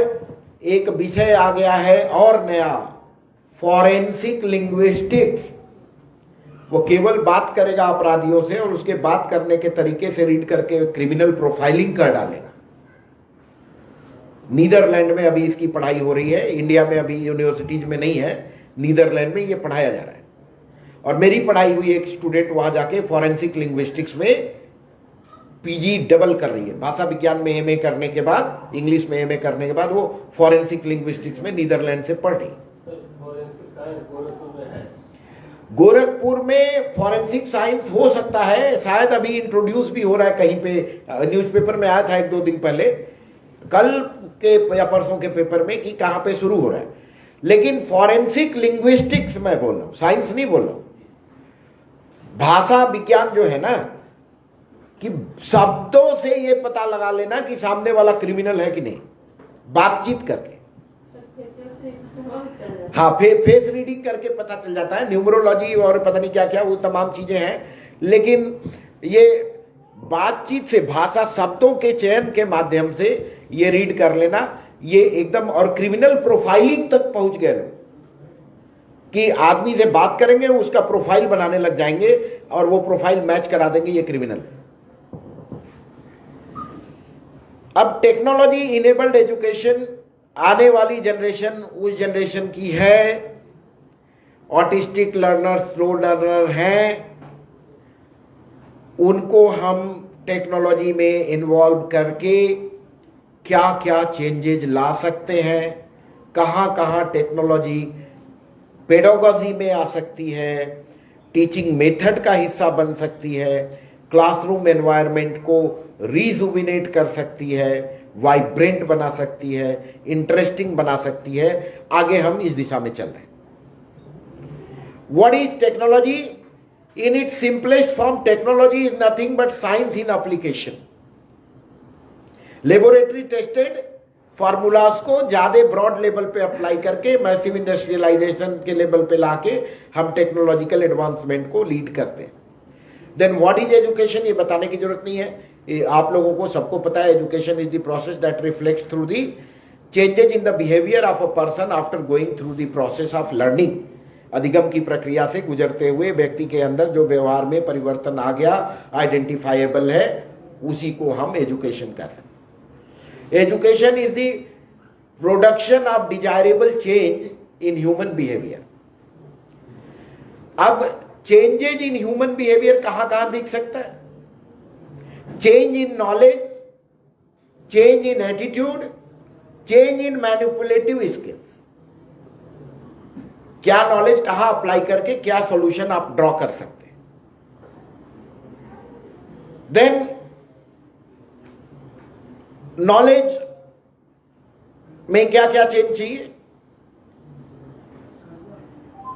एक विषय आ गया है और नया, फॉरेंसिक लिंग्विस्टिक्स। वो केवल बात करेगा अपराधियों से और उसके बात करने के तरीके से रीड करके क्रिमिनल प्रोफाइलिंग कर डालेगा। नीदरलैंड में अभी इसकी पढ़ाई हो रही है, इंडिया में अभी यूनिवर्सिटीज में नहीं है, नीदरलैंड में ये पढ़ाया जा रहा है। और मेरी पढ़ाई हुई एक स्टूडेंट वहां जाके फॉरेंसिक लिंग्विस्टिक्स में पीजी डबल कर रही है। भाषा विज्ञान में एमए करने के बाद, इंग्लिश में एमए करने के बाद वो फॉरेंसिक लिंग्विस्टिक्स में नीदरलैंड से पढ़ रही। गोरखपुर में फॉरेंसिक साइंस हो सकता है, शायद अभी इंट्रोड्यूस भी हो रहा है कहीं पे। न्यूज़पेपर में आया था 1-2 दिन पहले, कल के या परसों के पेपर में, कि कहां पे शुरू हो रहा है। लेकिन फॉरेंसिक लिंग्विस्टिक्स मैं बोल रहा हूं, साइंस नहीं बोल रहा हूं। भाषा विज्ञान जो है ना, कि शब्दों से ये पता लगा लेना कि सामने वाला क्रिमिनल है कि नहीं, बातचीत करके। हाँ, फेस रीडिंग करके पता चल जाता है, न्यूमरोलॉजी और पता नहीं क्या क्या वो तमाम चीजें हैं, लेकिन ये बातचीत से, भाषा शब्दों के चयन के माध्यम से ये रीड कर लेना, ये एकदम। और क्रिमिनल प्रोफाइलिंग तक पहुंच गए लोग कि आदमी से बात करेंगे, उसका प्रोफाइल बनाने लग जाएंगे और वो प्रोफाइल मैच करा देंगे, ये क्रिमिनल। अब टेक्नोलॉजी इनेबल्ड एजुकेशन, आने वाली जनरेशन उस जनरेशन की है, ऑटिस्टिक लर्नर, स्लो लर्नर हैं, उनको हम टेक्नोलॉजी में इन्वॉल्व करके क्या क्या चेंजेज ला सकते हैं, कहाँ कहाँ टेक्नोलॉजी पेडागोजी में आ सकती है, टीचिंग मेथड का हिस्सा बन सकती है, क्लासरूम एनवायरनमेंट को रिजुविनेट कर सकती है, वाइब्रेंट बना सकती है, इंटरेस्टिंग बना सकती है। आगे हम इस दिशा में चल रहे हैं। What is technology? In its simplest form, technology is nothing but science in application. Laboratory tested formulas को ज्यादा ब्रॉड लेवल पे अप्लाई करके मैसिव इंडस्ट्रियलाइजेशन के लेवल पे लाके हम टेक्नोलॉजिकल एडवांसमेंट को लीड करते हैं। देन व्हाट इज एजुकेशन, ये बताने की जरूरत नहीं है, आप लोगों को सबको पता है। Education is the process that reflects through the changes in the behaviour of a person after going through the process of learning. अधिगम की प्रक्रिया से गुजरते हुए व्यक्ति के अंदर जो व्यवहार में परिवर्तन आ गया, आइडेंटिफाइबल है, उसी को हम एजुकेशन कहते हैं। Education is the production of desirable change in human behaviour. अब चेंजेज इन ह्यूमन बिहेवियर कहां कहां दिख सकता है? Change in knowledge, change in attitude, change in manipulative skills. क्या नॉलेज कहां अप्लाई करके क्या सॉल्यूशन आप ड्रॉ कर सकते हैं। देन नॉलेज में क्या क्या चेंज चाहिए?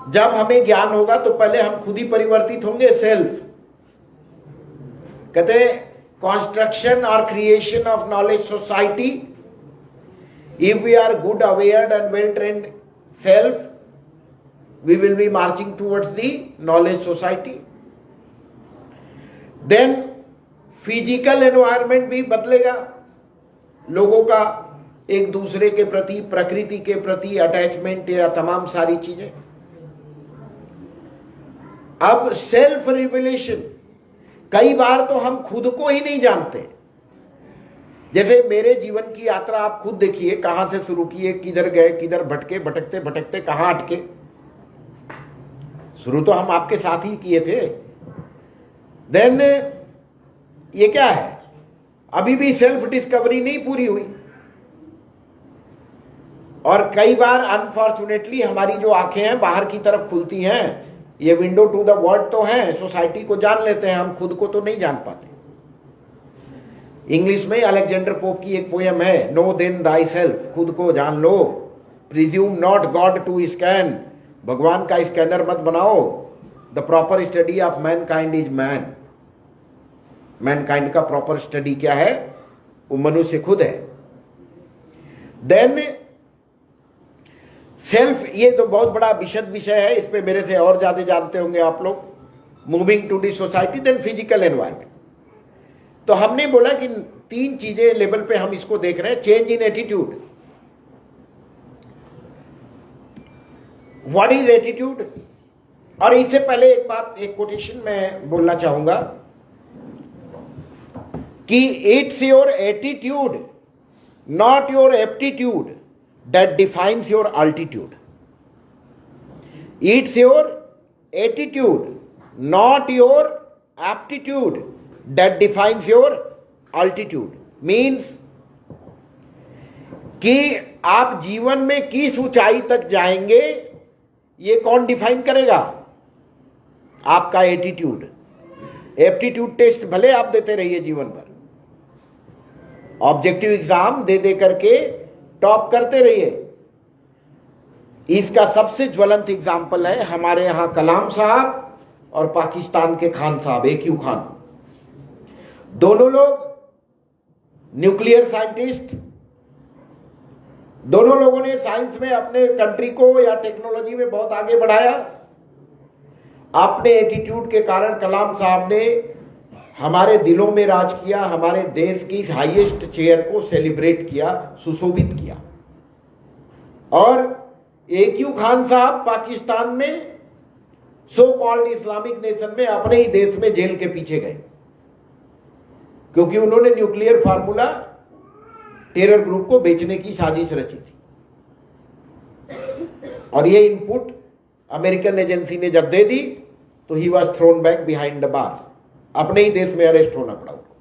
जब हमें ज्ञान होगा तो पहले हम खुद ही परिवर्तित होंगे, सेल्फ। कहते हैं construction or creation of knowledge society. If we are good, aware and well trained self, we will be marching towards the knowledge society. Then physical environment भी बदलेगा, लोगों का एक दूसरे के प्रति, प्रकृति के प्रति अटैचमेंट या तमाम सारी चीजें। अब सेल्फ रिविलेशन, कई बार तो हम खुद को ही नहीं जानते। जैसे मेरे जीवन की यात्रा आप खुद देखिए, कहां से शुरू किए, किधर गए, किधर भटके, भटकते भटकते कहां अटके। शुरू तो हम आपके साथ ही किए थे। देन ये क्या है, अभी भी सेल्फ डिस्कवरी नहीं पूरी हुई। और कई बार अनफॉर्चुनेटली हमारी जो आंखें हैं बाहर की तरफ खुलती हैं, ये विंडो टू द वर्ल्ड तो है, सोसाइटी को जान लेते हैं, हम खुद को तो नहीं जान पाते। इंग्लिश में अलेक्जेंडर पोप की एक पोयम है, नो देन दाई सेल्फ, खुद को जान लो। Presume not God to scan, भगवान का स्कैनर मत बनाओ। The proper study of mankind is man. Mankind का प्रॉपर स्टडी क्या है? वो मनुष्य खुद है। देन सेल्फ, ये तो बहुत बड़ा विशद विषय है, इस पे मेरे से और ज्यादा जानते होंगे आप लोग। Moving to the society, then physical environment. तो हमने बोला कि तीन चीजें लेवल पे हम इसको देख रहे हैं। Change in attitude, what is attitude? और इससे पहले एक बात, एक कोटेशन मैं बोलना चाहूंगा कि it's your attitude not your aptitude that defines your altitude. It's your attitude, not your aptitude, that defines your altitude. Means कि आप जीवन में किस ऊंचाई तक जाएंगे ये कौन डिफाइन करेगा? आपका एटीट्यूड। एप्टीट्यूड टेस्ट भले आप देते रहिए जीवन भर, ऑब्जेक्टिव एग्जाम दे दे करके टॉप करते रहिए। इसका सबसे ज्वलंत एग्जाम्पल है हमारे यहां कलाम साहब और पाकिस्तान के खान साहब AQ खान, दोनों लोग न्यूक्लियर साइंटिस्ट, दोनों लोगों ने साइंस में अपने कंट्री को या टेक्नोलॉजी में बहुत आगे बढ़ाया। अपने एटीट्यूड के कारण कलाम साहब ने हमारे दिलों में राज किया, हमारे देश की हाईएस्ट चेयर को सेलिब्रेट किया, सुशोभित किया। और AQ खान साहब पाकिस्तान में सो कॉल्ड इस्लामिक नेशन में अपने ही देश में जेल के पीछे गए, क्योंकि उन्होंने न्यूक्लियर फार्मूला टेरर ग्रुप को बेचने की साजिश रची थी। और ये इनपुट अमेरिकन एजेंसी ने जब दे दी तो he was throne back behind the bar, अपने ही देश में अरेस्ट होना पड़ा उनको।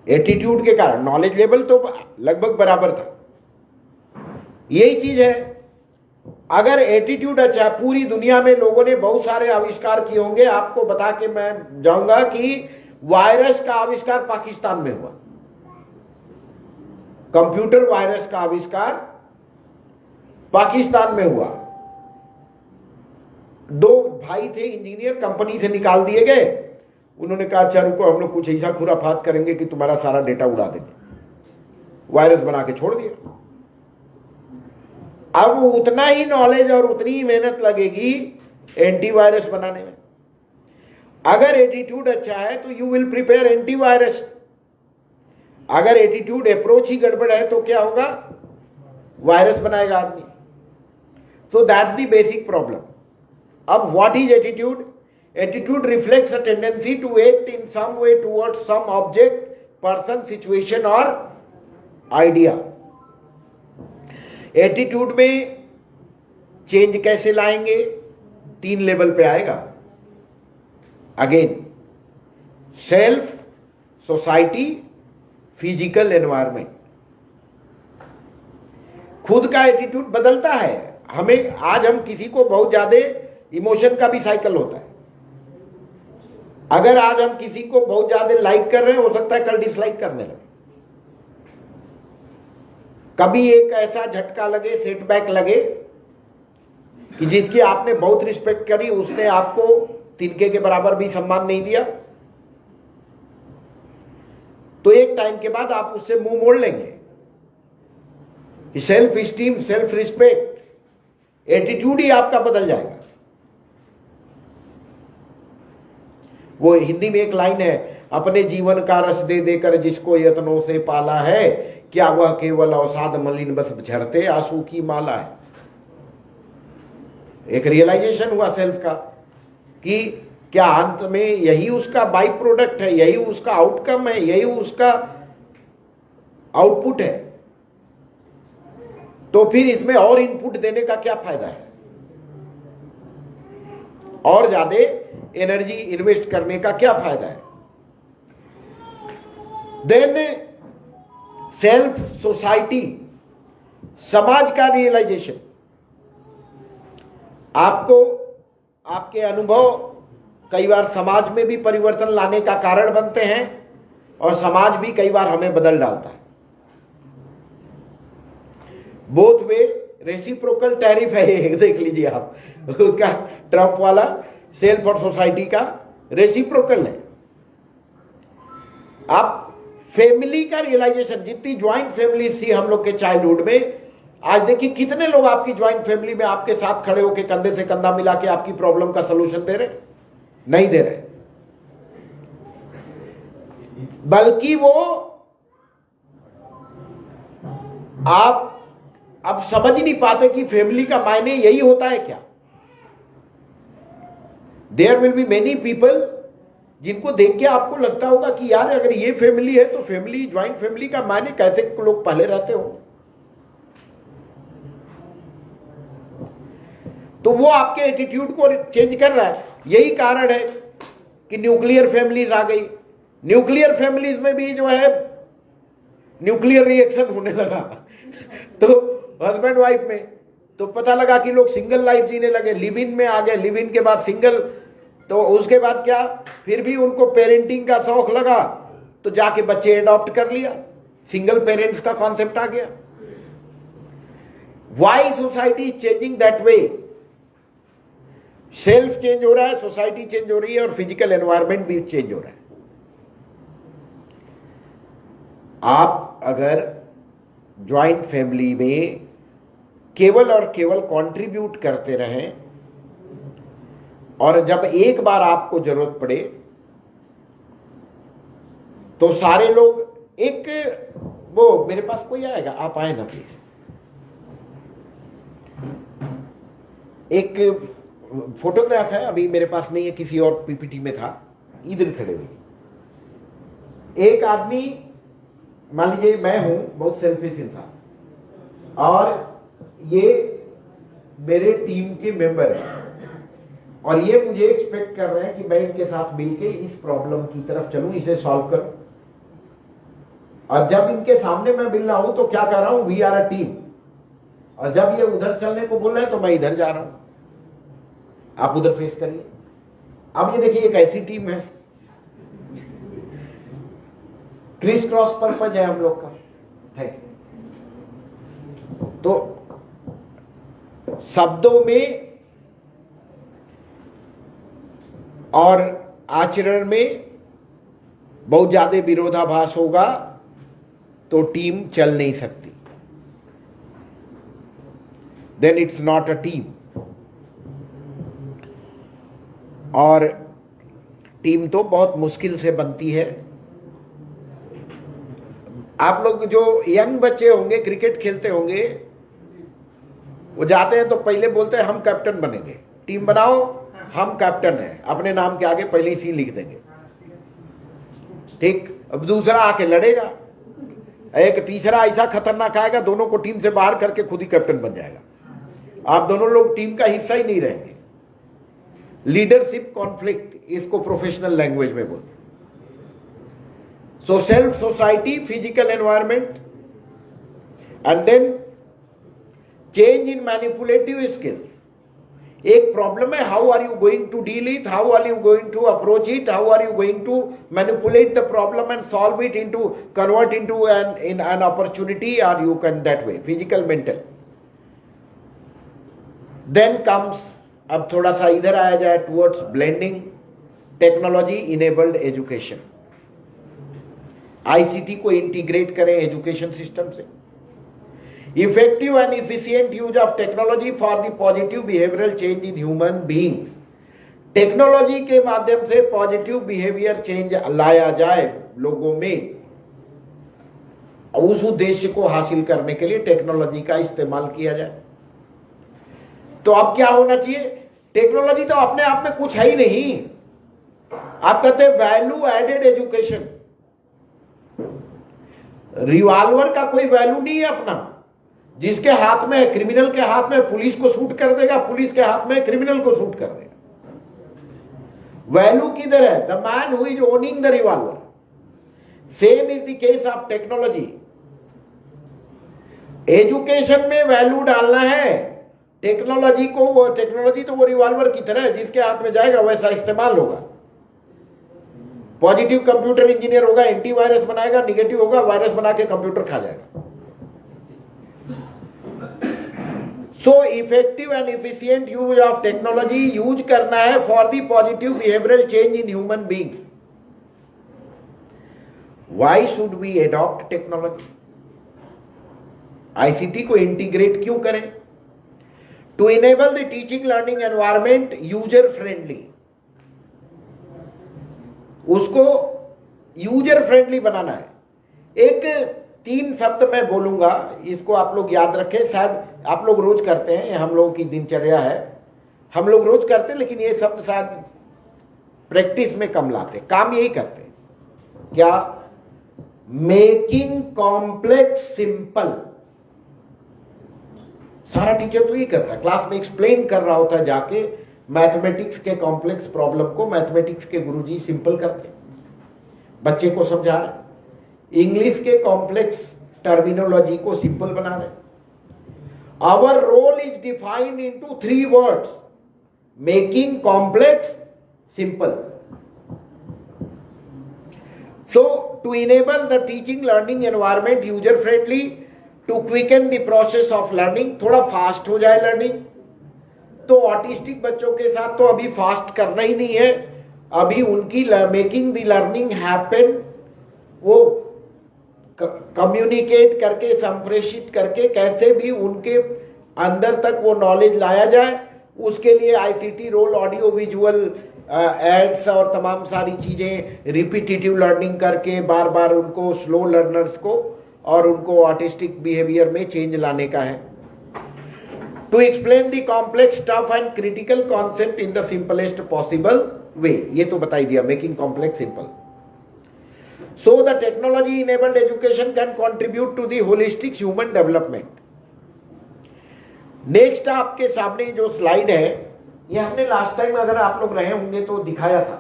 एटीट्यूड के कारण, नॉलेज लेवल तो लगभग बराबर था। यही चीज है, अगर एटीट्यूड अच्छा, पूरी दुनिया में लोगों ने बहुत सारे आविष्कार किए होंगे। आपको बता के मैं जाऊंगा कि वायरस का आविष्कार पाकिस्तान में हुआ, कंप्यूटर वायरस का आविष्कार पाकिस्तान में हुआ। 2 भाई थे इंजीनियर, कंपनी से निकाल दिए गए। उन्होंने कहा अच्छा रुको, हम लोग कुछ ऐसा खुराफात करेंगे कि तुम्हारा सारा डेटा उड़ा देंगे। वायरस बना के छोड़ दिया। अब उतना ही नॉलेज और उतनी ही मेहनत लगेगी एंटीवायरस बनाने में। अगर एटीट्यूड अच्छा है तो यू विल प्रिपेयर एंटीवायरस। अगर एटीट्यूड अप्रोच ही गड़बड़ है तो क्या होगा? वायरस बनाएगा आदमी। So that's the basic problem. अब what is attitude? Attitude reflects a tendency to act in some way towards some object, person, situation or idea. Attitude में चेंज कैसे लाएंगे? 3 लेवल पे आएगा। Again, self, society, physical environment. खुद का एटीट्यूड बदलता है। हमें आज हम किसी को बहुत ज्यादा इमोशन का भी साइकिल होता है। अगर आज हम किसी को बहुत ज्यादा लाइक कर रहे हैं, हो सकता है कल डिसलाइक करने लगे। कभी एक ऐसा झटका लगे, सेटबैक लगे कि जिसकी आपने बहुत रिस्पेक्ट करी, उसने आपको तिनके के बराबर भी सम्मान नहीं दिया, तो एक टाइम के बाद आप उससे मुंह मोड़ लेंगे। Self esteem, self respect, attitude ही आपका बदल जाएगा। वो हिंदी में एक लाइन है, अपने जीवन का रस दे देकर जिसको यत्नों से पाला है, क्या वह केवल अवसाद मलिन बस झरते आंसू की माला है। एक रियलाइजेशन हुआ सेल्फ का कि क्या अंत में यही उसका बाई प्रोडक्ट है, यही उसका आउटकम है, यही उसका आउटपुट है, तो फिर इसमें और इनपुट देने का क्या फायदा है? और ज्यादा एनर्जी इन्वेस्ट करने का क्या फायदा है? देन सेल्फ, सोसाइटी, समाज का रियलाइजेशन। आपको आपके अनुभव कई बार समाज में भी परिवर्तन लाने का कारण बनते हैं और समाज भी कई बार हमें बदल डालता है। बोथ वे रेसिप्रोकल टैरिफ है, एक देख लीजिए आप, उसका ट्रम्प वाला सेल्फ और सोसाइटी का रेसिप्रोकल है। आप फैमिली का रियलाइजेशन, जितनी ज्वाइंट फैमिली थी हम लोग के चाइल्डहुड में, आज देखिए कितने लोग आपकी ज्वाइंट फैमिली में आपके साथ खड़े होकर कंधे से कंधा मिला के आपकी प्रॉब्लम का सलूशन दे रहे? नहीं दे रहे, बल्कि वो आप अब समझ नहीं पाते कि फैमिली का मायने यही होता है क्या। There will be many people जिनको देख के आपको लगता होगा कि यार अगर ये फैमिली है तो फैमिली, ज्वाइंट फैमिली का मायने कैसे लोग पहले रहते हो। तो वो आपके एटीट्यूड को चेंज कर रहा है। यही कारण है कि न्यूक्लियर फैमिलीज आ गई। न्यूक्लियर फैमिलीज में भी जो है न्यूक्लियर रिएक्शन होने लगा तो हस्बैंड वाइफ में तो पता लगा कि लोग सिंगल लाइफ जीने लगे, लिव इन में आ गए, लिव इन के बाद सिंगल, तो उसके बाद क्या, फिर भी उनको पेरेंटिंग का शौक लगा तो जाके बच्चे अडॉप्ट कर लिया, सिंगल पेरेंट्स का कॉन्सेप्ट आ गया। Why society is changing that way? Self change हो रहा है, सोसाइटी चेंज हो रही है और फिजिकल एनवायरनमेंट भी चेंज हो रहा है। आप अगर ज्वाइंट फैमिली में केवल और केवल कंट्रीब्यूट करते रहें और जब एक बार आपको जरूरत पड़े तो सारे लोग एक वो मेरे पास कोई आएगा, आप आए ना प्लीज, एक फोटोग्राफ है, अभी मेरे पास नहीं है, किसी और पीपीटी में था, इधर खड़े हुए एक आदमी, मान लीजिए मैं हूं बहुत सेल्फिश इंसान और ये मेरे टीम के मेंबर हैं और ये मुझे एक्सपेक्ट कर रहे हैं कि मैं इनके साथ मिलके इस प्रॉब्लम की तरफ चलूं, इसे सॉल्व करूं। और जब इनके सामने मैं मिल रहा हूं तो क्या कर रहा हूं, वी आर अ टीम, और जब ये उधर चलने को बोल रहे हैं तो मैं इधर जा रहा हूं, आप उधर फेस करिए। अब ये देखिए एक ऐसी टीम है, क्रिस क्रॉस पर्पज है हम लोग का, है। तो शब्दों में और आचरण में बहुत ज्यादा विरोधाभास होगा तो टीम चल नहीं सकती, then it's not a team. और टीम तो बहुत मुश्किल से बनती है। आप लोग जो यंग बच्चे होंगे, क्रिकेट खेलते होंगे, वो जाते हैं तो पहले बोलते हैं हम कैप्टन बनेंगे, टीम बनाओ, हम कैप्टन हैं, अपने नाम के आगे पहले ही सी लिख देंगे, ठीक। अब दूसरा आके लड़ेगा, एक तीसरा ऐसा खतरनाक आएगा, दोनों को टीम से बाहर करके खुद ही कैप्टन बन जाएगा। आप दोनों लोग टीम का हिस्सा ही नहीं रहेंगे। लीडरशिप कॉन्फ्लिक्ट, इसको प्रोफेशनल लैंग्वेज में बोलते हैं। So self, society, physical environment and then change in manipulative skills. एक प्रॉब्लम है, how are you going to deal it, how are you going to approach it, how are you going to manipulate the problem and solve it into, convert into an opportunity, और you can that way, physical, mental. Then comes, अब थोड़ा सा इधर आया जाए towards blending, technology enabled education. ICT को इंटीग्रेट करें एजुकेशन सिस्टम से। Effective and efficient use of technology for the positive behavioural change in human beings. Technology के माध्यम से पॉजिटिव बिहेवियर चेंज लाया जाए लोगों में, उस उद्देश्य को हासिल करने के लिए टेक्नोलॉजी का इस्तेमाल किया जाए। तो अब क्या होना चाहिए, टेक्नोलॉजी तो अपने आप में कुछ है ही नहीं। आप कहते हैं वैल्यू एडेड एजुकेशन, रिवॉल्वर का कोई वैल्यू नहीं है अपना। जिसके हाथ में है, क्रिमिनल के हाथ में, पुलिस को शूट कर देगा, पुलिस के हाथ में क्रिमिनल को शूट कर देगा। वैल्यू किधर है, the man who is owning the revolver. Same is the case of technology. Education में वैल्यू डालना है टेक्नोलॉजी को, वो टेक्नोलॉजी तो वो रिवॉल्वर की तरह है, जिसके हाथ में जाएगा वैसा इस्तेमाल होगा। पॉजिटिव कंप्यूटर इंजीनियर होगा, एंटीवायरस बनाएगा, निगेटिव होगा वायरस बना के कंप्यूटर खा जाएगा। So effective and efficient use of technology use करना है for the positive behavioural change in human being. Why should we adopt technology? ICT को इंटीग्रेट क्यों करें? To enable the teaching learning environment user friendly. उसको यूजर फ्रेंडली बनाना है। एक 3 शब्द मैं बोलूंगा, इसको आप लोग याद रखें। शायद आप लोग रोज करते हैं, हम लोगों की दिनचर्या है, हम लोग रोज करते हैं, लेकिन ये शब्द शायद प्रैक्टिस में कम लाते। काम यही करते हैं, क्या? Making complex simple. सारा टीचर तो ये करता है, क्लास में एक्सप्लेन कर रहा होता है, जाके मैथमेटिक्स के कॉम्प्लेक्स प्रॉब्लम को मैथमेटिक्स के गुरुजी सिंपल करते हैं, बच्चे को समझा रहे। इंग्लिश के कॉम्प्लेक्स टर्मिनोलॉजी को सिंपल बना रहे। Our role is defined into 3 words, making complex simple. So to enable the teaching learning environment user friendly, to quicken the process of learning, थोड़ा फास्ट हो जाए लर्निंग, तो ऑटिस्टिक बच्चों के साथ तो अभी फास्ट करना ही नहीं है, अभी उनकी मेकिंग द लर्निंग हैपन, वो कम्युनिकेट करके, संप्रेषित करके कैसे भी उनके अंदर तक वो नॉलेज लाया जाए, उसके लिए ICT role, audio visual aids और तमाम सारी चीजें रिपीटेटिव लर्निंग करके बार बार उनको, स्लो लर्नर्स को, और उनको ऑटिस्टिक बिहेवियर में चेंज लाने का है। To explain the complex, tough and critical concept in the simplest possible way, ये तो बता ही दिया, making complex simple. So the technology enabled education can contribute to the holistic human development. Next आपके सामने जो स्लाइड है, ये हमने लास्ट टाइम अगर आप लोग रहे होंगे तो दिखाया था।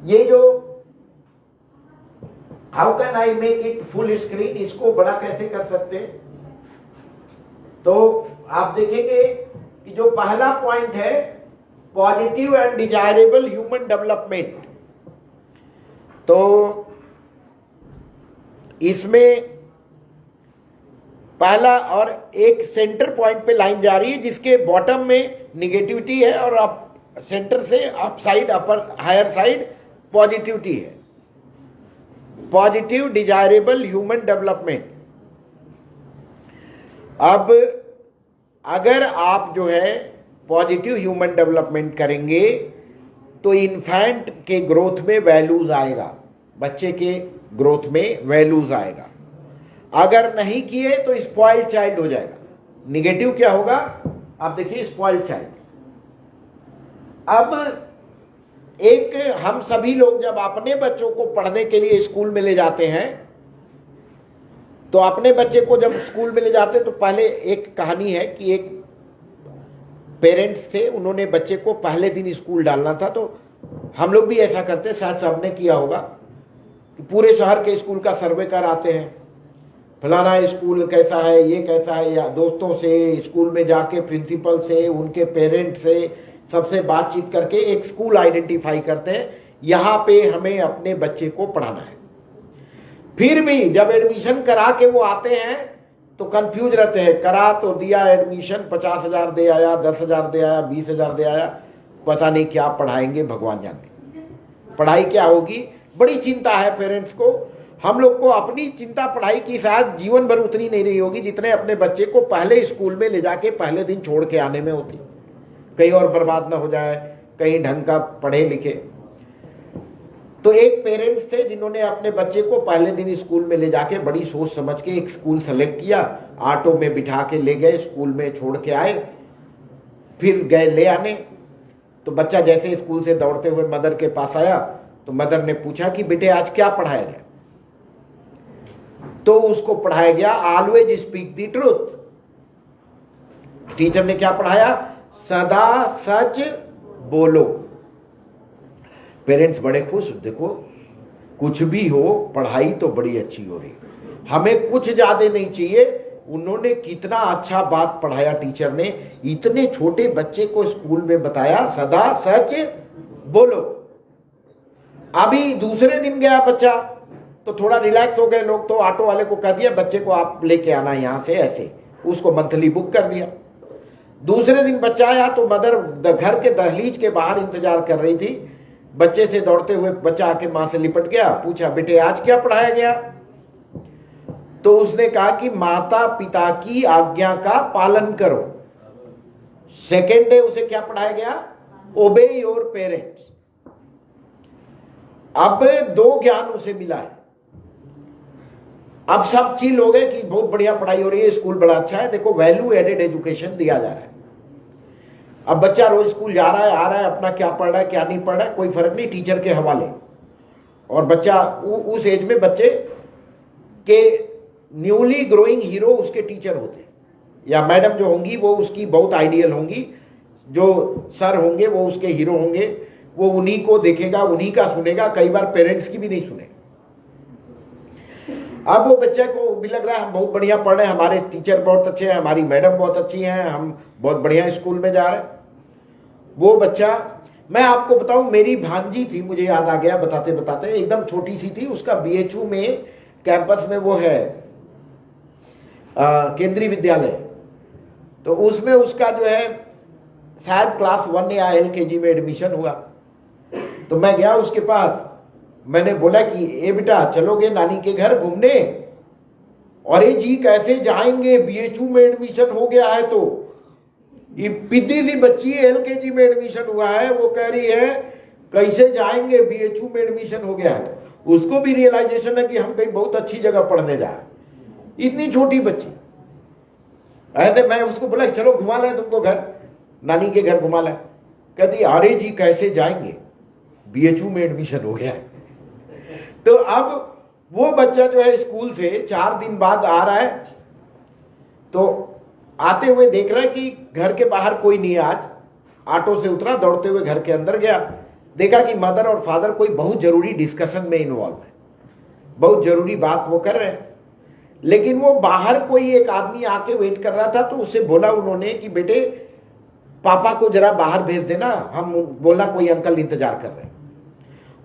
ये जो how can I make it full screen, इसको बड़ा कैसे कर सकते हैं, तो आप देखेंगे कि जो पहला पॉइंट है positive and desirable human development, तो इसमें पहला और एक सेंटर पॉइंट पे लाइन जा रही है जिसके बॉटम में निगेटिविटी है और अप सेंटर से अप साइड, अपर हायर साइड पॉजिटिविटी है। Positive desirable human development. अब अगर आप जो है पॉजिटिव ह्यूमन डेवलपमेंट करेंगे तो इन्फेंट के ग्रोथ में वैल्यूज आएगा, बच्चे के ग्रोथ में वैल्यूज आएगा। अगर नहीं किए तो स्पॉइल्ड चाइल्ड हो जाएगा। निगेटिव क्या होगा, आप देखिए, स्पॉइल्ड चाइल्ड। अब एक हम सभी लोग जब अपने बच्चों को पढ़ने के लिए स्कूल में ले जाते हैं, तो अपने बच्चे को जब स्कूल में ले जाते तो पहले एक कहानी है कि एक पेरेंट्स थे, उन्होंने बच्चे को पहले दिन स्कूल डालना था, तो हम लोग भी ऐसा करते, शायद सबने किया होगा कि पूरे शहर के स्कूल का सर्वे कर आते हैं, फलाना स्कूल कैसा है, ये कैसा है, या दोस्तों से, स्कूल में जाके प्रिंसिपल से, उनके पेरेंट्स से, सबसे बातचीत करके एक स्कूल आइडेंटिफाई करते हैं, यहाँ पे हमें अपने बच्चे को पढ़ाना है। फिर भी जब एडमिशन करा के वो आते हैं तो कंफ्यूज रहते हैं, करा तो दिया एडमिशन, 50,000 दे आया, 10,000 दे आया, 20,000 दे आया, पता नहीं क्या पढ़ाएंगे, भगवान जाने पढ़ाई क्या होगी। बड़ी चिंता है पेरेंट्स को। हम लोग को अपनी चिंता पढ़ाई की शायद जीवन भर उतनी नहीं रही होगी जितने अपने बच्चे को पहले स्कूल में ले जाके पहले दिन छोड़ के आने में होती, कहीं और बर्बाद ना हो जाए, कहीं ढंग का पढ़े लिखे। तो एक पेरेंट्स थे जिन्होंने अपने बच्चे को पहले दिन स्कूल में ले जाके बड़ी सोच समझ के एक स्कूल सेलेक्ट किया, ऑटो में बिठा के ले गए, स्कूल में छोड़ के आए, फिर गए ले आने। तो बच्चा जैसे स्कूल से दौड़ते हुए मदर के पास आया तो मदर ने पूछा कि बेटे आज क्या पढ़ाया गया, तो उसको पढ़ाया गया always speak the truth. Teacher ने क्या पढ़ाया, सदा सच बोलो। पेरेंट्स बड़े खुश, देखो कुछ भी हो पढ़ाई तो बड़ी अच्छी हो रही, हमें कुछ ज्यादा नहीं चाहिए। उन्होंने कितना अच्छा बात पढ़ाया टीचर ने, इतने छोटे बच्चे को स्कूल में बताया सदा सच बोलो। अभी दूसरे दिन गया बच्चा तो थोड़ा रिलैक्स हो गए लोग, तो ऑटो वाले को कह दिया बच्चे को आप लेके आना यहां से, ऐसे उसको मंथली बुक कर दिया। दूसरे दिन बच्चा आया तो मदर घर के दहलीज के बाहर इंतजार कर रही थी, बच्चे से दौड़ते हुए बच्चा आके मां से लिपट गया, पूछा बेटे आज क्या पढ़ाया गया, तो उसने कहा कि माता पिता की आज्ञा का पालन करो। सेकेंड डे उसे क्या पढ़ाया गया, ओबे योर पेरेंट्स। अब 2 ज्ञान उसे मिला है। अब सब चिल हो गए कि बहुत बढ़िया पढ़ाई हो रही है, स्कूल बड़ा अच्छा है, देखो वैल्यू एडेड एजुकेशन दिया जा रहा है। अब बच्चा रोज स्कूल जा रहा है, आ रहा है, अपना क्या पढ़ रहा है क्या नहीं पढ़ रहा है कोई फर्क नहीं, टीचर के हवाले। और बच्चा उस एज में बच्चे के न्यूली ग्रोइंग हीरो उसके टीचर होते हैं, या मैडम जो होंगी वो उसकी बहुत आइडियल होंगी, जो सर होंगे वो उसके हीरो होंगे, वो उन्हीं को देखेगा, उन्हीं का सुनेगा, कई बार पेरेंट्स की भी नहीं सुनेगा। अब वो बच्चे को भी लग रहा है हम बहुत बढ़िया पढ़ रहे हैं, हमारे टीचर बहुत अच्छे हैं, हमारी मैडम बहुत अच्छी हैं, हम बहुत बढ़िया स्कूल में जा रहे हैं। वो बच्चा, मैं आपको बताऊं, मेरी भांजी थी, मुझे याद आ गया बताते बताते, एकदम छोटी सी थी, उसका बीएचयू में कैंपस में वो है केंद्रीय विद्यालय, तो उसमें उसका जो है शायद क्लास 1 या LKG में एडमिशन हुआ। तो मैं गया उसके पास, मैंने बोला कि ए बेटा चलोगे नानी के घर घूमने? अरे जी कैसे जाएंगे, BHU में एडमिशन हो गया है। तो ये पिद्दी सी बच्ची LKG में एडमिशन हुआ है, वो कह रही है कैसे जाएंगे, BHU में एडमिशन हो गया है। उसको भी रियलाइजेशन है कि हम कहीं बहुत अच्छी जगह पढ़ने जा रहे हैं, इतनी छोटी बच्ची। ऐसे मैं उसको बोला चलो घुमा लाए तुमको घर, नानी के घर घुमा लाए। कहती अरे जी कैसे जाएंगे, BHU में एडमिशन हो गया है। तो अब वो बच्चा जो है स्कूल से 4 दिन बाद आ रहा है, तो आते हुए देख रहा है कि घर के बाहर कोई नहीं है। आज ऑटो से उतरा, दौड़ते हुए घर के अंदर गया, देखा कि मदर और फादर कोई बहुत जरूरी डिस्कशन में इन्वॉल्व है, बहुत जरूरी बात वो कर रहे हैं। लेकिन वो बाहर कोई एक आदमी आके वेट कर रहा था, तो उससे बोला उन्होंने कि बेटे पापा को जरा बाहर भेज देना, हम बोला कोई अंकल इंतजार कर रहे हैं।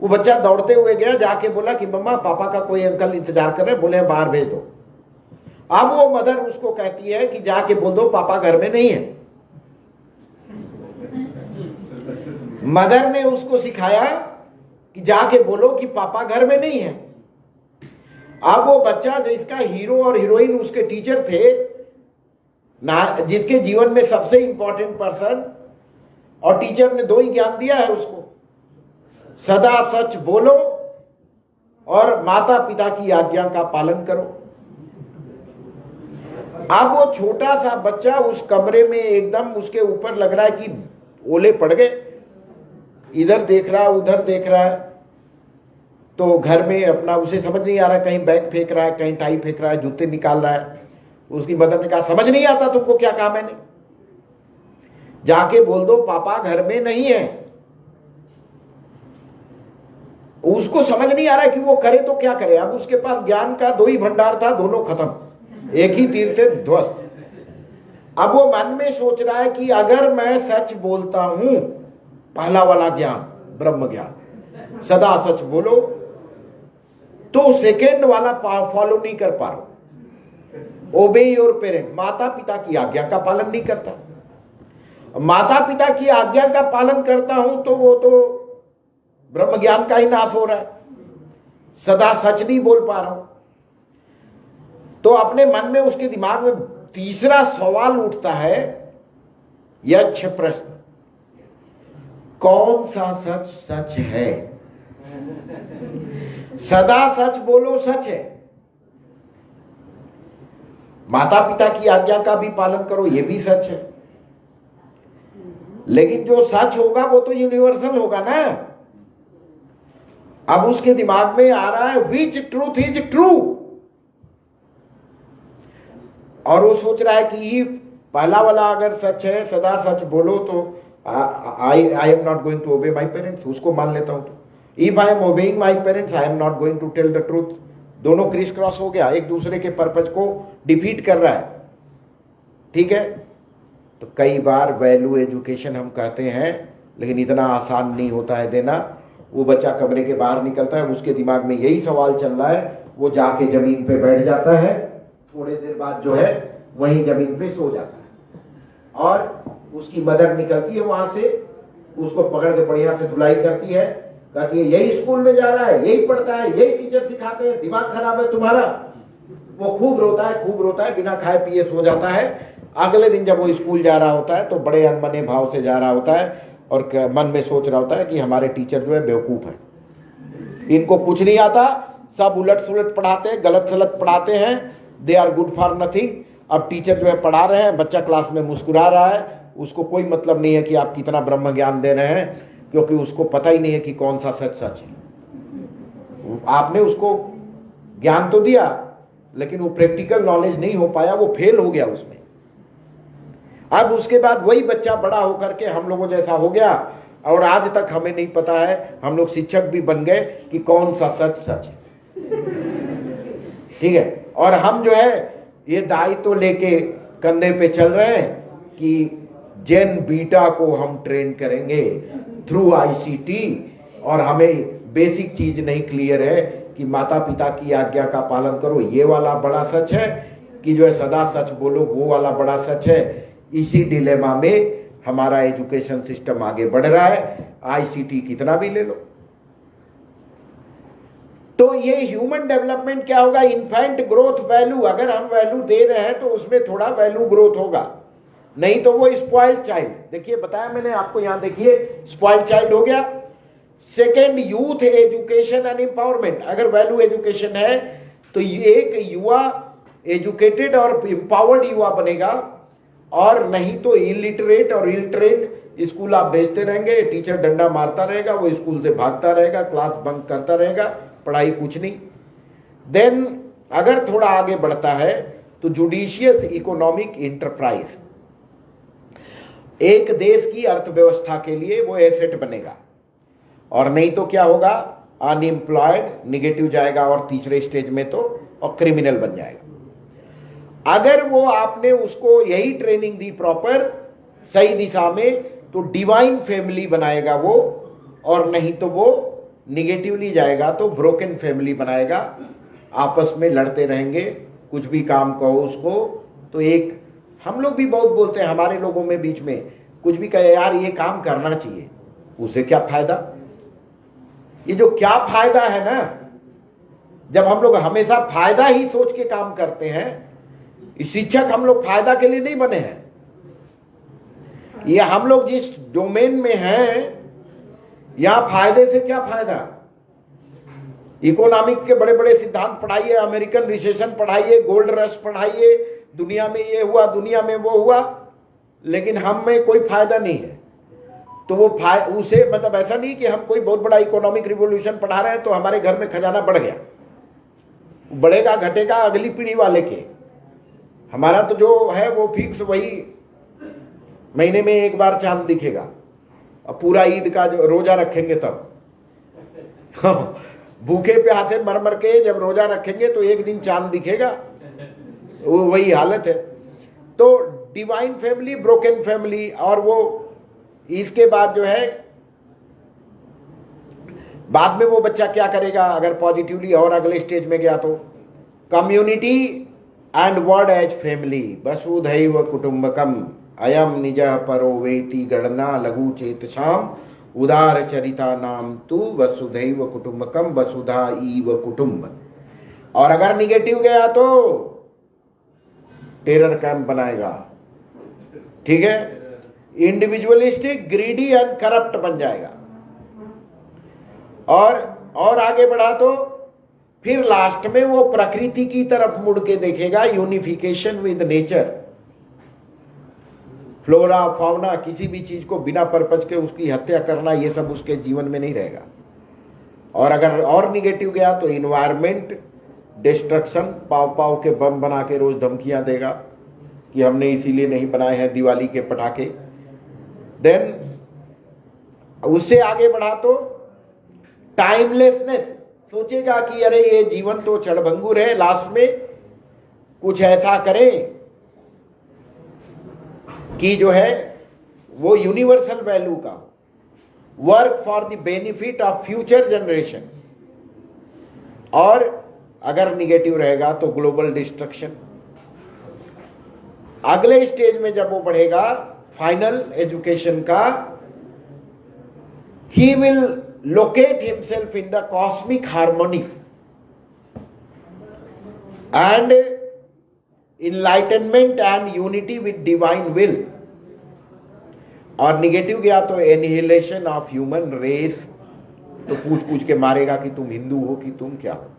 वो बच्चा दौड़ते हुए गया, जाके बोला कि मम्मा पापा का कोई अंकल इंतजार कर रहे हैं, बोले बाहर भेज दो। अब वो मदर उसको कहती है कि जाके बोल दो पापा घर में नहीं है। मदर ने उसको सिखाया कि जाके बोलो कि पापा घर में नहीं है। अब वो बच्चा जो इसका हीरो और हीरोइन उसके टीचर थे ना, जिसके जीवन में सबसे इंपॉर्टेंट पर्सन, और टीचर ने 2 ही ज्ञान दिया है उसको, सदा सच बोलो और माता पिता की आज्ञा का पालन करो। अब वो छोटा सा बच्चा उस कमरे में एकदम उसके ऊपर लग रहा है कि ओले पड़ गए, इधर देख रहा है उधर देख रहा है। तो घर में अपना उसे समझ नहीं आ रहा है, कहीं बैग फेंक रहा है, कहीं टाई फेंक रहा है, जूते निकाल रहा है। उसकी मदर ने कहा समझ नहीं आता तुमको क्या काम है, जाके बोल दो पापा घर में नहीं है। उसको समझ नहीं आ रहा है कि वो करे तो क्या करे। अब उसके पास ज्ञान का 2 ही भंडार था, दोनों खत्म, एक ही तीर से ध्वस्त। अब वो मन में सोच रहा है कि अगर मैं सच बोलता हूं, पहला वाला ज्ञान ब्रह्म ज्ञान, सदा सच बोलो, तो सेकेंड वाला फॉलो नहीं कर पा रहा, ओबे योर पेरेंट, माता पिता की आज्ञा का पालन नहीं करता। माता पिता की आज्ञा का पालन करता हूं तो वो तो ब्रह्म ज्ञान का ही नाश हो रहा है, सदा सच नहीं बोल पा रहा हूं। तो अपने मन में उसके दिमाग में तीसरा सवाल उठता है, यक्ष प्रश्न, कौन सा सच सच है? सदा सच बोलो सच है, माता पिता की आज्ञा का भी पालन करो ये भी सच है, लेकिन जो सच होगा वो तो यूनिवर्सल होगा ना। अब उसके दिमाग में आ रहा है विच ट्रूथ इज ट्रू, और वो सोच रहा है कि पहला वाला अगर सच है, सदा सच बोलो, तो I am not going to obey my parents, उसको मान लेता हूं। तो if I am obeying my parents I am not going to tell the truth. दोनों क्रिस क्रॉस हो गया, एक दूसरे के पर्पज को डिफीट कर रहा है, ठीक है। तो कई बार वैल्यू एजुकेशन हम कहते हैं, लेकिन इतना आसान नहीं होता है देना। वो बच्चा कमरे के बाहर निकलता है, उसके दिमाग में यही सवाल चल रहा है, वो जाके जमीन पे बैठ जाता है, थोड़े देर बाद जो है वहीं जमीन पे सो जाता है, और उसकी मदर निकलती है वहां से, उसको पकड़ के बढ़िया से धुलाई करती है, कहती है यही स्कूल में जा रहा है, यही पढ़ता है, यही टीचर सिखाते हैं, दिमाग खराब है तुम्हारा। वो खूब रोता है, बिना खाए पिए सो जाता है। अगले दिन जब वो स्कूल जा रहा होता है तो बड़े अनमने भाव से जा रहा होता है, और मन में सोच रहा होता है कि हमारे टीचर जो है बेवकूफ है, इनको कुछ नहीं आता, सब उलट सुलट पढ़ाते हैं, गलत सलत पढ़ाते हैं, they are good for nothing. अब टीचर जो है पढ़ा रहे हैं, बच्चा क्लास में मुस्कुरा रहा है, उसको कोई मतलब नहीं है कि आप कितना ब्रह्म ज्ञान दे रहे हैं, क्योंकि उसको पता ही नहीं है कि कौन सा सच सच है। आपने उसको ज्ञान तो दिया, लेकिन वो प्रैक्टिकल नॉलेज नहीं हो पाया, वो फेल हो गया उसमें। अब उसके बाद वही बच्चा बड़ा होकर के हम लोगों जैसा हो गया, और आज तक हमें नहीं पता है, हम लोग शिक्षक भी बन गए कि कौन सा सच सच है, ठीक है। और हम जो है ये दायित्व लेके कंधे पे चल रहे हैं कि जेन बीटा को हम ट्रेन करेंगे थ्रू ICT, और हमें बेसिक चीज नहीं क्लियर है कि माता पिता की आज्ञा का पालन करो, ये वाला बड़ा सच है, कि जो है सदा सच बोलो वो वाला बड़ा सच है, इसी डिलेमा में हमारा एजुकेशन सिस्टम आगे बढ़ रहा है। आईसीटी कितना भी ले लो। तो ये ह्यूमन डेवलपमेंट क्या होगा, इन्फेंट ग्रोथ वैल्यू, अगर हम वैल्यू दे रहे हैं तो उसमें थोड़ा वैल्यू ग्रोथ होगा, नहीं तो वो स्पॉइल्ड चाइल्ड। देखिए बताया मैंने आपको, यहां देखिए स्पॉइल्ड चाइल्ड हो गया। Second, youth education and empowerment. अगर वैल्यू एजुकेशन है तो एक युवा एजुकेटेड और एम्पावर्ड युवा बनेगा, और नहीं तो इलिटरेट और इलिटरेट स्कूल आप भेजते रहेंगे, टीचर डंडा मारता रहेगा, वो स्कूल से भागता रहेगा, क्लास बंक करता रहेगा, पढ़ाई कुछ नहीं। देन अगर थोड़ा आगे बढ़ता है तो जुडिशियस इकोनॉमिक इंटरप्राइज, एक देश की अर्थव्यवस्था के लिए वो एसेट बनेगा, और नहीं तो क्या होगा, अनएम्प्लॉयड, निगेटिव जाएगा, और तीसरे स्टेज में तो और क्रिमिनल बन जाएगा। अगर वो आपने उसको यही ट्रेनिंग दी प्रॉपर सही दिशा में, तो डिवाइन फैमिली बनाएगा वो, और नहीं तो वो निगेटिवली जाएगा तो ब्रोकन फैमिली बनाएगा, आपस में लड़ते रहेंगे, कुछ भी काम कहो उसको। तो एक हम लोग भी बहुत बोलते हैं, हमारे लोगों में बीच में कुछ भी कहे यार ये काम करना चाहिए, उसे क्या फायदा। ये जो क्या फायदा है ना, जब हम लोग हमेशा फायदा ही सोच के काम करते हैं, शिक्षक हम लोग फायदा के लिए नहीं बने हैं। ये हम लोग जिस डोमेन में हैं, यहां फायदे से क्या फायदा। इकोनॉमिक के बड़े बड़े सिद्धांत पढ़ाइए, अमेरिकन रिसेशन पढ़ाइए, गोल्ड रश पढ़ाइए, दुनिया में ये हुआ, दुनिया में वो हुआ, लेकिन हम में कोई फायदा नहीं है। तो वो उसे मतलब ऐसा नहीं कि हम कोई बहुत बड़ा इकोनॉमिक रिवोल्यूशन पढ़ा रहे हैं तो हमारे घर में खजाना बढ़ गया, बढ़ेगा घटेगा अगली पीढ़ी वाले के। हमारा तो जो है वो फिक्स, वही महीने में एक बार चांद दिखेगा, और पूरा ईद का जो रोजा रखेंगे तब भूखे प्यासे मर मर के जब रोजा रखेंगे तो एक दिन चांद दिखेगा, वो वही हालत है। तो डिवाइन फैमिली, ब्रोकन फैमिली, और वो इसके बाद जो है बाद में वो बच्चा क्या करेगा अगर पॉजिटिवली और अगले स्टेज में गया तो, community and world as family, वसुधैव कुटुंबकम अयम निजः परो वेति गणना लघु चेतसाम उदार चरिता नाम तु वसुधैव कुटुंबकम वसुधा ईव कुटुंब। और अगर निगेटिव गया तो टेरर कैंप बनाएगा, ठीक है, इंडिविजुअलिस्टिक, ग्रीडी एंड करप्ट बन जाएगा। और आगे बढ़ा तो फिर लास्ट में वो प्रकृति की तरफ मुड़ के देखेगा, unification with nature, flora fauna, किसी भी चीज को बिना पर्पज के उसकी हत्या करना, ये सब उसके जीवन में नहीं रहेगा। और अगर और निगेटिव गया तो इन्वायरमेंट डिस्ट्रक्शन, पाव पाव के बम बना के रोज धमकियां देगा कि हमने इसीलिए नहीं बनाए हैं दिवाली के पटाखे। देन उससे आगे बढ़ा तो टाइमलेसनेस, सोचेगा कि अरे ये जीवन तो क्षणभंगुर है, लास्ट में कुछ ऐसा करें कि जो है वो यूनिवर्सल वैल्यू का, work for the benefit of future generation. और अगर निगेटिव रहेगा तो ग्लोबल डिस्ट्रक्शन। अगले स्टेज में जब वो बढ़ेगा फाइनल एजुकेशन का, he will locate himself in the cosmic harmony and enlightenment and unity with divine will। और निगेटिव गया तो एनिहिलेशन ऑफ ह्यूमन रेस, तो पूछ पूछ के मारेगा कि तुम हिंदू हो कि तुम क्या हो।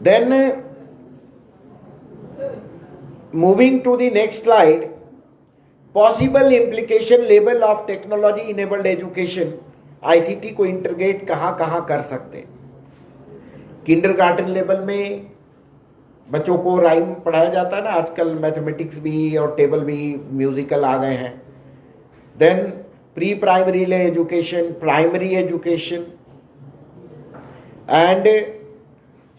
Then moving to the next slide, possible implication level of technology enabled education. ICT को इंटीग्रेट कहां कहां कर सकते हैं। किंडरगार्टन लेवल में बच्चों को राइम पढ़ाया जाता है ना, आजकल मैथमेटिक्स भी और टेबल भी म्यूजिकल आ गए हैं। Then pre primary education, primary education and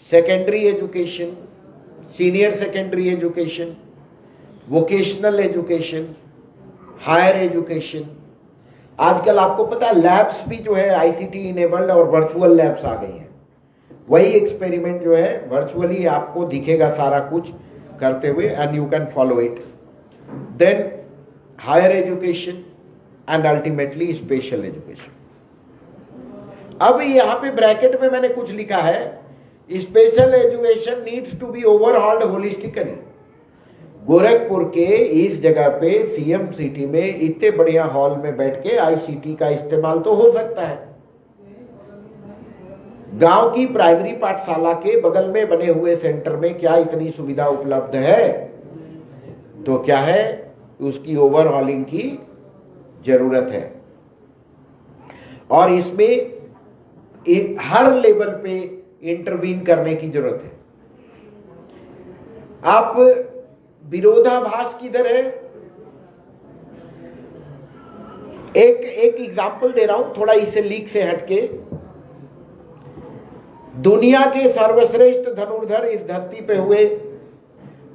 secondary education, senior secondary education, vocational education, higher education. आजकल आपको पता है लैब्स भी जो है आईसीटी इनेबल्ड और वर्चुअल लैब्स आ गई हैं। वही एक्सपेरिमेंट जो है वर्चुअली आपको दिखेगा सारा कुछ, करते हुए, and you can follow it. Then higher education and ultimately special education. अब यहाँ पे ब्रैकेट में मैंने कुछ लिखा है, special education needs to be overhauled holistically. Gorakhpur के इस जगह पे सीएम सिटी में इतने बढ़िया हॉल में बैठ के आईसीटी का इस्तेमाल तो हो सकता है. गांव की प्राइमरी पाठशाला के बगल में बने हुए सेंटर में क्या इतनी सुविधा उपलब्ध है? तो क्या है, उसकी ओवरहॉलिंग की जरूरत है. और इसमें हर लेवल पे इंटरवीन करने की जरूरत है. आप विरोधाभास किधर है? एक एग्जाम्पल दे रहा हूं थोड़ा इसे लीक से हटके. दुनिया के सर्वश्रेष्ठ धनुर्धर इस धरती पे हुए,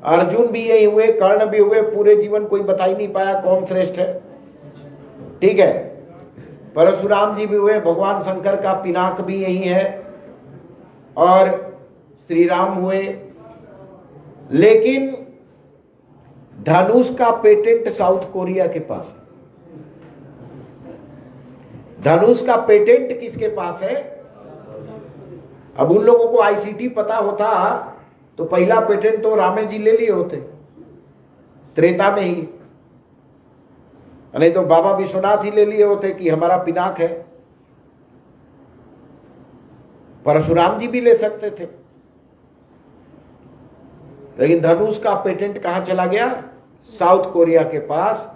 अर्जुन भी यही हुए, कर्ण भी हुए, पूरे जीवन कोई बता ही नहीं पाया कौन श्रेष्ठ है. ठीक है, परशुराम जी भी हुए, भगवान शंकर का पिनाक भी यही है, और श्री राम हुए. लेकिन धनुष का पेटेंट साउथ कोरिया के पास है. धनुष का पेटेंट किसके पास है? अब उन लोगों को आईसीटी पता होता तो पहला पेटेंट तो रामे जी ले लिए होते त्रेता में ही, नहीं तो बाबा विश्वनाथ ही ले लिए होते कि हमारा पिनाक है. परशुराम जी भी ले सकते थे. लेकिन धनुष का पेटेंट कहां चला गया? साउथ कोरिया के पास.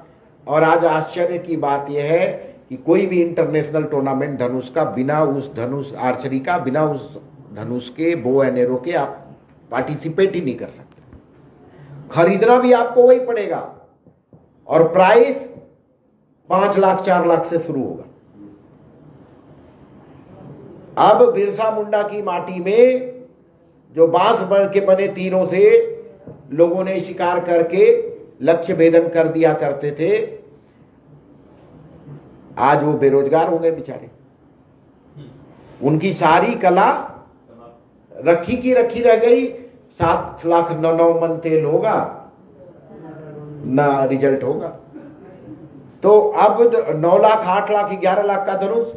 और आज आश्चर्य की बात यह है कि कोई भी इंटरनेशनल टूर्नामेंट धनुष का बिना उस धनुष आर्चरी का, बिना उस धनुष के बो एंड एरो के आप पार्टिसिपेट ही नहीं कर सकते. खरीदना भी आपको वही पड़ेगा, और प्राइस 5 लाख 4 लाख से शुरू होगा. अब बिरसा मुंडा की माटी में जो बांस बन के बने तीरों से लोगों ने शिकार करके लक्ष्य भेदन कर दिया करते थे, आज वो बेरोजगार हो गए बेचारे. उनकी सारी कला रखी की रखी रह गई. 7 लाख 9 मन तेल होगा ना रिजल्ट होगा. तो अब 9 लाख 8 लाख 11 लाख का धनुष.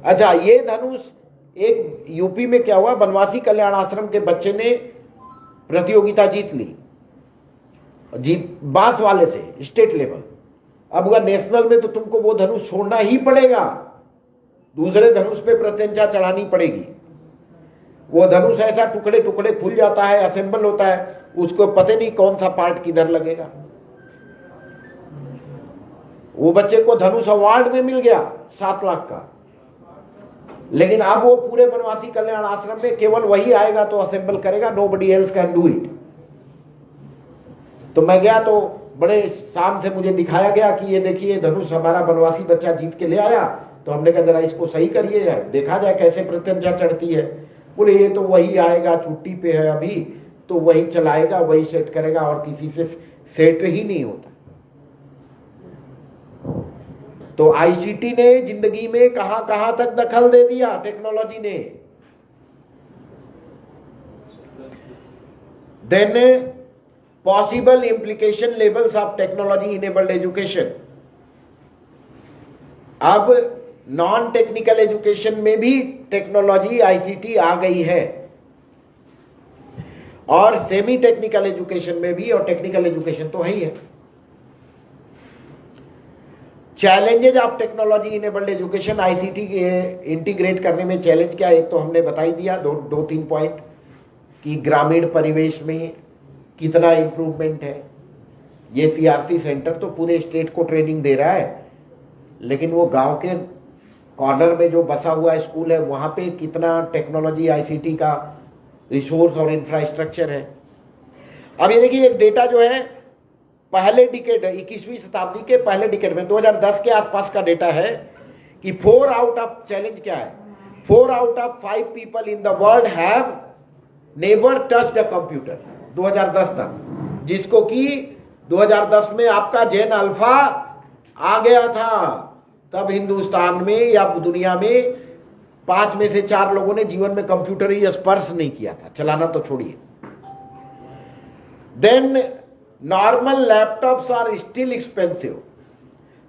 अच्छा, ये धनुष एक यूपी में क्या हुआ, बनवासी कल्याण आश्रम के बच्चे ने प्रतियोगिता जीत ली, बांस वाले से स्टेट लेवल. अब अगर नेशनल में तो तुमको वो धनुष छोड़ना ही पड़ेगा, दूसरे धनुष पे प्रत्यंचा चढ़ानी पड़ेगी. वो धनुष ऐसा टुकड़े टुकड़े खुल जाता है, असेंबल होता है, उसको पता नहीं कौन सा पार्ट किधर लगेगा. वो बच्चे को धनुष अवार्ड में मिल गया 7 लाख का. लेकिन अब वो पूरे बनवासी कल्याण आश्रम में केवल वही आएगा तो असेंबल करेगा, nobody else can do it. तो मैं गया तो बड़े शान से मुझे दिखाया गया कि ये देखिए धनुष हमारा बनवासी बच्चा जीत के ले आया. तो हमने कहा जरा इसको सही करिए, देखा जाए कैसे प्रत्यंचा चढ़ती है. बोले ये तो वही आएगा, छुट्टी पे है अभी, तो वही चलाएगा, वही सेट करेगा, और किसी से सेट ही नहीं होता. तो आईसीटी ने जिंदगी में कहां कहां तक दखल दे दिया टेक्नोलॉजी ने. Then possible implication levels of technology enabled education. अब नॉन टेक्निकल एजुकेशन में भी टेक्नोलॉजी आईसीटी आ गई है, और सेमी टेक्निकल एजुकेशन में भी, और टेक्निकल एजुकेशन तो है ही है. Challenges of technology enabled education, ICT के इंटीग्रेट करने में चैलेंज क्या है? एक तो हमने बता ही दिया, 2-3 पॉइंट, कि ग्रामीण परिवेश में कितना इंप्रूवमेंट है. ये सीआरसी सेंटर तो पूरे स्टेट को ट्रेनिंग दे रहा है, लेकिन वो गांव के कॉर्नर में जो बसा हुआ स्कूल है वहां पे कितना टेक्नोलॉजी आईसीटी का रिसोर्स और इंफ्रास्ट्रक्चर है. अब ये देखिए, एक डेटा जो है पहले डिकेड, 21वीं शताब्दी के पहले डिकेड में 2010 के आसपास का डेटा है कि 4 आउट ऑफ, चैलेंज क्या है, 4 out of 5 people in the world have never touched a computer 2010 तक. जिसको कि 2010 में आपका जेन अल्फा आ गया था, तब हिंदुस्तान में या दुनिया में 5 में से 4 लोगों ने जीवन में कंप्यूटर ही स्पर्श नहीं किया था, चलाना तो छोड़िए. Then normal laptops are still expensive.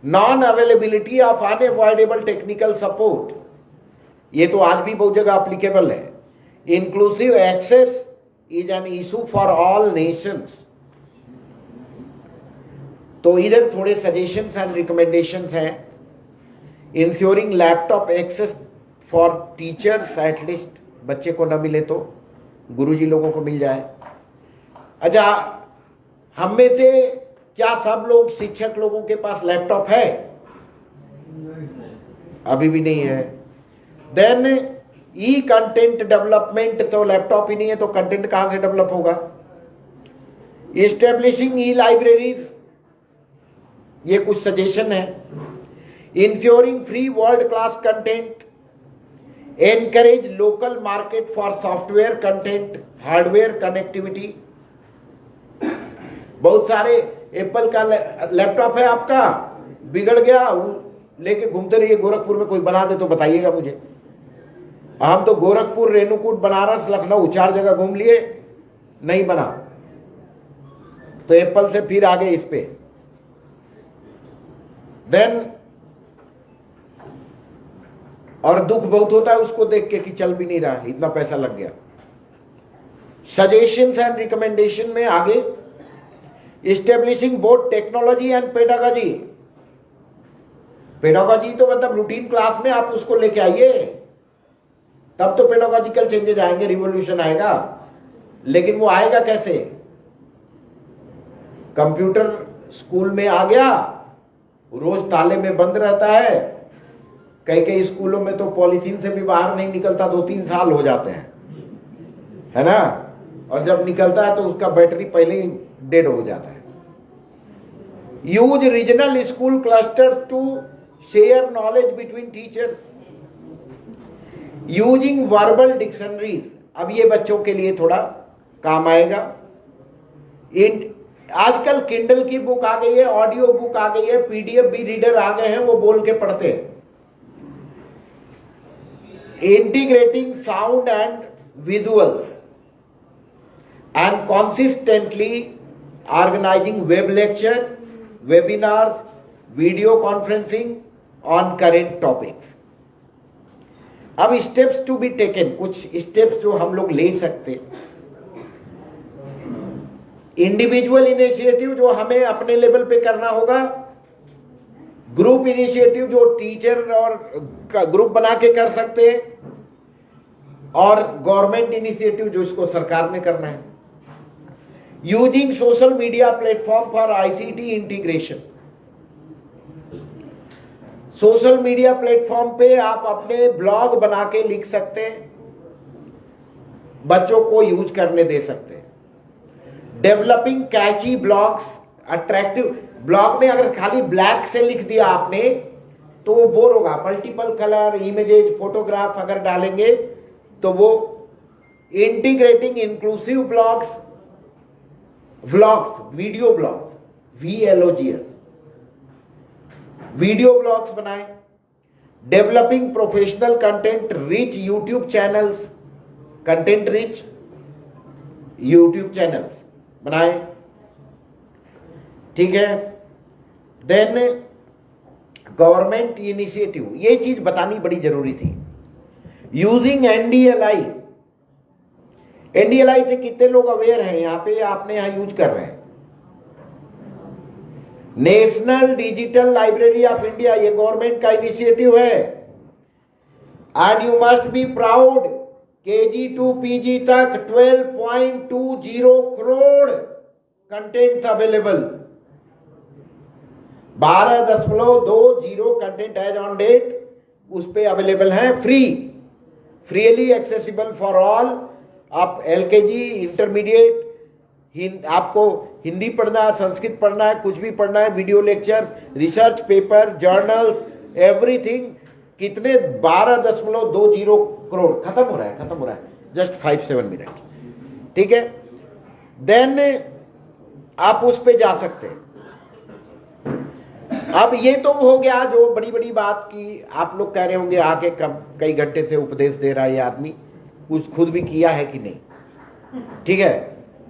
Non-availability of unavoidable technical support, ये तो आज भी बहुत जगह applicable है. Inclusive access is an issue for all nations. तो इधर थोड़े suggestions and recommendations हैं. Ensuring laptop access for teachers at least, बच्चे को न मिले तो गुरुजी लोगों को मिल जाए. अच्छा, हम में से क्या सब लोग शिक्षक लोगों के पास लैपटॉप है? अभी भी नहीं है. देन ई कंटेंट डेवलपमेंट, तो लैपटॉप ही नहीं है तो कंटेंट कहां से डेवलप होगा? इस्टेब्लिशिंग ई लाइब्रेरीज, ये कुछ सजेशन है. Ensuring free world class content, encourage local market for software content, hardware connectivity. बहुत सारे एप्पल का लैपटॉप है आपका, बिगड़ गया, लेके घूमते रहिए. गोरखपुर में कोई बना दे तो बताइएगा मुझे. हम तो गोरखपुर, रेणुकूट, बनारस, लखनऊ 4 जगह घूम लिए, नहीं बना. तो एप्पल से फिर आगे इस पे. देन और दुख बहुत होता है उसको देख के कि चल भी नहीं रहा, इतना पैसा लग गया. सजेशंस एंड रिकमेंडेशन में आगे establishing both technology and pedagogy. Pedagogy तो मतलब रूटीन क्लास में आप उसको लेके आइए, तब तो पेडागॉजिकल चेंजेस आएंगे, रिवॉल्यूशन आएगा. लेकिन वो आएगा कैसे? कंप्यूटर स्कूल में आ गया, रोज ताले में बंद रहता है. कई स्कूलों में तो पॉलिथीन से भी बाहर नहीं निकलता, 2-3 साल हो जाते हैं, है ना. और जब निकलता है तो उसका बैटरी पहले ही डेड हो जाता है. Use regional school clusters to share knowledge between teachers. Using verbal dictionaries, अब ये बच्चों के लिए थोड़ा काम आएगा. आजकल किंडल की बुक आ गई है, ऑडियो बुक आ गई है, पीडीएफ भी रीडर आ गए हैं, वो बोल के पढ़ते हैं. Integrating sound and visuals and consistently organizing web lecture, webinars, video conferencing on current topics. अब steps to be taken, कुछ steps जो हम लोग ले सकते. इंडिविजुअल इनिशिएटिव जो हमें अपने लेवल पे करना होगा, ग्रुप इनिशिएटिव जो टीचर और ग्रुप बना के कर सकते हैं, और गवर्नमेंट इनिशिएटिव जो इसको सरकार ने करना है. Using social media platform for ICT integration. Social media platform पे आप अपने ब्लॉग बना के लिख सकते हैं, बच्चों को यूज करने दे सकते हैं. डेवलपिंग कैची ब्लॉग्स, अट्रैक्टिव ब्लॉग में अगर खाली ब्लैक से लिख दिया आपने तो वो बोर होगा. मल्टीपल कलर, इमेजेस, फोटोग्राफ अगर डालेंगे तो वो. Integrating inclusive blogs, vlogs, video blogs, VLOGS, video blogs बनाएं. Developing professional content rich YouTube channels, content rich YouTube channels बनाएं. ठीक है. देन गवर्नमेंट इनिशिएटिव, ये चीज बतानी बड़ी जरूरी थी. Using NDLI. NDLI से कितने लोग अवेयर हैं यहां पे? आपने यहां यूज कर रहे हैं. National Digital Library of India, ये गवर्नमेंट का इनिशिएटिव है. And you must be proud, KG to PG तक 12.20 crore content available. 12.20 content as on date उस पे अवेलेबल है, फ्रीली एक्सेसिबल फॉर ऑल. आप LKG, इंटरमीडिएट, आपको हिंदी पढ़ना है, संस्कृत पढ़ना है, कुछ भी पढ़ना है, video lectures, research paper, journals, everything. कितने? 12.20 करोड़. खत्म हो रहा है जस्ट 5-7 मिनट. ठीक है. देन आप उस पे जा सकते हैं. अब ये तो हो गया जो बड़ी बड़ी बात की. आप लोग कह रहे होंगे आके कब कई घंटे से उपदेश दे रहा है ये आदमी, कुछ खुद भी किया है कि नहीं. ठीक है.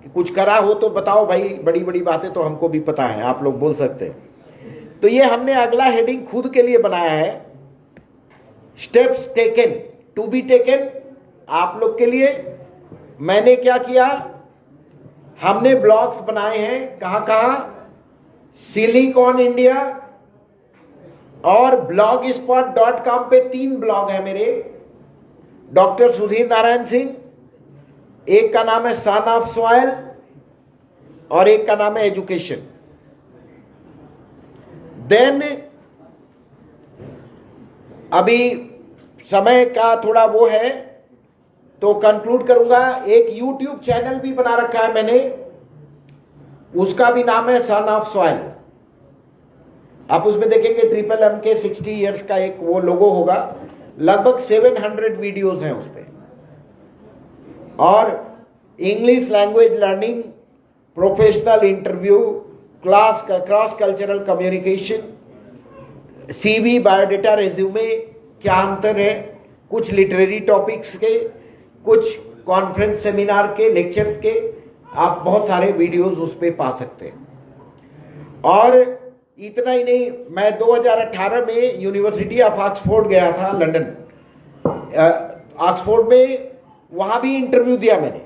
कि कुछ करा हो तो बताओ भाई, बड़ी बड़ी बातें तो हमको भी पता है, आप लोग बोल सकते हैं। तो ये हमने अगला हेडिंग खुद के लिए बनाया है, steps taken to be taken. आप लोग के लिए मैंने क्या किया, हमने ब्लॉग्स बनाए हैं, कहां कहां, सिलिकॉन इंडिया और blogspot.com पे 3 ब्लॉग है मेरे, डॉक्टर सुधीर नारायण सिंह, एक का नाम है सन ऑफ सॉइल और एक का नाम है एजुकेशन। देन अभी समय का थोड़ा वो है तो कंक्लूड करूंगा। एक यूट्यूब चैनल भी बना रखा है मैंने, उसका भी नाम है सन ऑफ सॉइल। आप उसमें देखेंगे ट्रिपल M के 60 इयर्स का एक वो लोगो होगा, लगभग 700 वीडियोस हैं उस पे। और English language learning, professional interview, cross cultural communication, CV, biodata, resume, क्या अंतर है, कुछ लिटरेरी टॉपिक्स के, कुछ कॉन्फ्रेंस सेमिनार के, लेक्चर्स के, आप बहुत सारे वीडियोस उस पे पा सकते हैं। और इतना ही नहीं, मैं 2018 में यूनिवर्सिटी ऑफ ऑक्सफोर्ड गया था, लंदन, ऑक्सफोर्ड में, वहां भी इंटरव्यू दिया मैंने।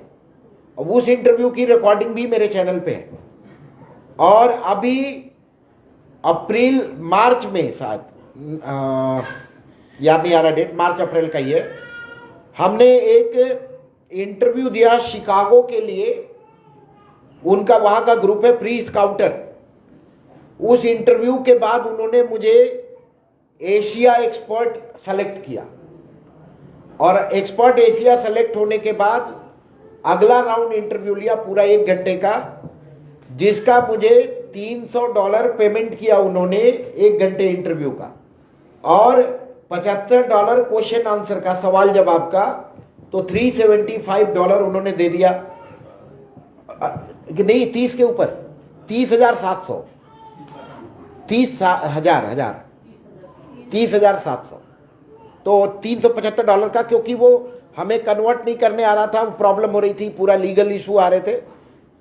उस इंटरव्यू की रिकॉर्डिंग भी मेरे चैनल पे है। और अभी मार्च में शायद, याद नहीं आ रहा डेट, मार्च अप्रैल का ही है, हमने एक इंटरव्यू दिया शिकागो के लिए, उनका वहां का ग्रुप है प्री स्काउटर। उस इंटरव्यू के बाद उन्होंने मुझे एशिया एक्सपर्ट सेलेक्ट किया, और एक्सपर्ट एशिया सेलेक्ट होने के बाद अगला राउंड इंटरव्यू लिया पूरा 1 घंटे का, जिसका मुझे $300 पेमेंट किया उन्होंने 1 घंटे इंटरव्यू का, और $75 क्वेश्चन आंसर का, सवाल जवाब का, तो $375 उन्होंने दे दिया। कि नहीं, 30 के ऊपर, 30,700, 30,700, तो $375 का, क्योंकि वो हमें कन्वर्ट नहीं करने आ रहा था, प्रॉब्लम हो रही थी, पूरा लीगल इशू आ रहे थे।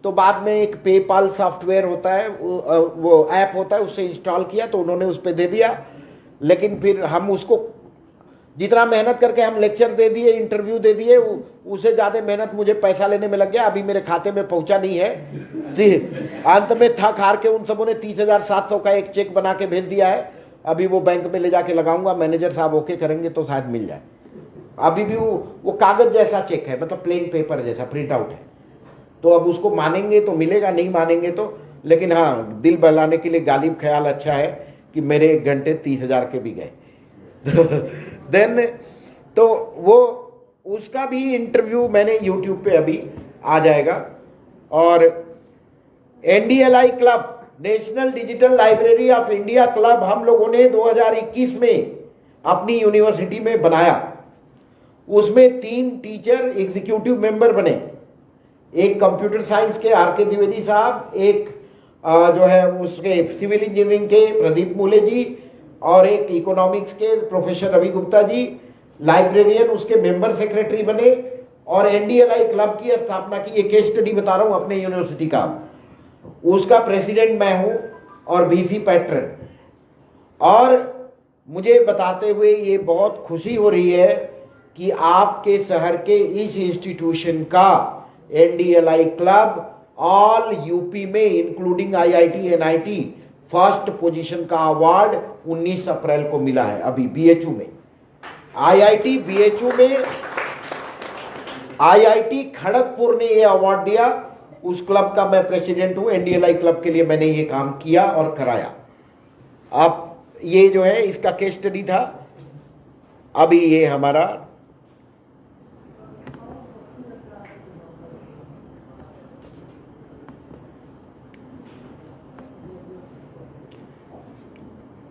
तो बाद में एक पेपाल सॉफ्टवेयर होता है, वो ऐप होता है, उससे इंस्टॉल किया तो उन्होंने उस पर दे दिया। लेकिन फिर हम उसको जितना मेहनत करके हम लेक्चर दे दिए, इंटरव्यू दे दिए, उससे ज़्यादा मेहनत मुझे पैसा लेने में लग गया। अभी मेरे खाते में पहुंचा नहीं है जी। अंत में थक हार के उन सबों ने 30,700 का एक चेक बना के भेज दिया है। अभी वो बैंक में ले जाके लगाऊंगा, मैनेजर साहब ओके करेंगे तो शायद मिल जाए। अभी भी वो कागज जैसा चेक है, मतलब प्लेन पेपर जैसा प्रिंट आउट है, तो अब उसको मानेंगे तो मिलेगा, नहीं मानेंगे तो। लेकिन हाँ, दिल बहलाने के लिए गालिब ख्याल अच्छा है कि मेरे 1 घंटे 30,000 के भी गए। देन तो वो उसका भी इंटरव्यू मैंने यूट्यूब पे अभी आ जाएगा। और NDLI club, national Digital Library of India club, हम लोगों ने 2021 में अपनी यूनिवर्सिटी में बनाया। उसमें 3 टीचर एग्जीक्यूटिव मेंबर बने, एक कंप्यूटर साइंस के RK द्विवेदी साहब, एक जो है उसके सिविल इंजीनियरिंग के प्रदीप मूले जी, और एक इकोनॉमिक्स के प्रोफेसर रवि गुप्ता जी, लाइब्रेरियन उसके मेंबर सेक्रेटरी बने, और NDLI क्लब की स्थापना की। एक केस स्टडी बता रहा हूं अपने यूनिवर्सिटी का, उसका प्रेसिडेंट मैं हूं और VC पैट्रन। और मुझे बताते हुए ये बहुत खुशी हो रही है कि आपके शहर के इस इंस्टीट्यूशन का NDLI क्लब ऑल यूपी में including IIT NIT first position का अवार्ड 19 अप्रैल को मिला है। अभी BHU में, IIT BHU में IIT खड़गपुर ने ये अवार्ड दिया। उस क्लब का मैं प्रेसिडेंट हूं। NDLI क्लब के लिए मैंने ये काम किया और कराया। अब ये जो है इसका केस स्टडी था। अभी ये हमारा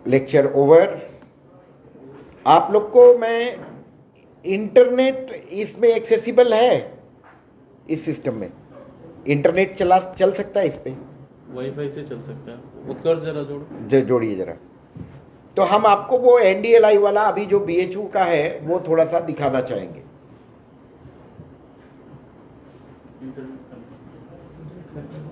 लेक्चर ओवर। आप लोग को मैं इंटरनेट इसमें एक्सेसिबल है, इस सिस्टम में इंटरनेट चल सकता है, इस पे वाईफाई से चल सकता है। उत्कर्ष जरा जोड़िए जरा। तो हम आपको वो NDLI वाला अभी जो BHU का है वो थोड़ा सा दिखाना चाहेंगे। कर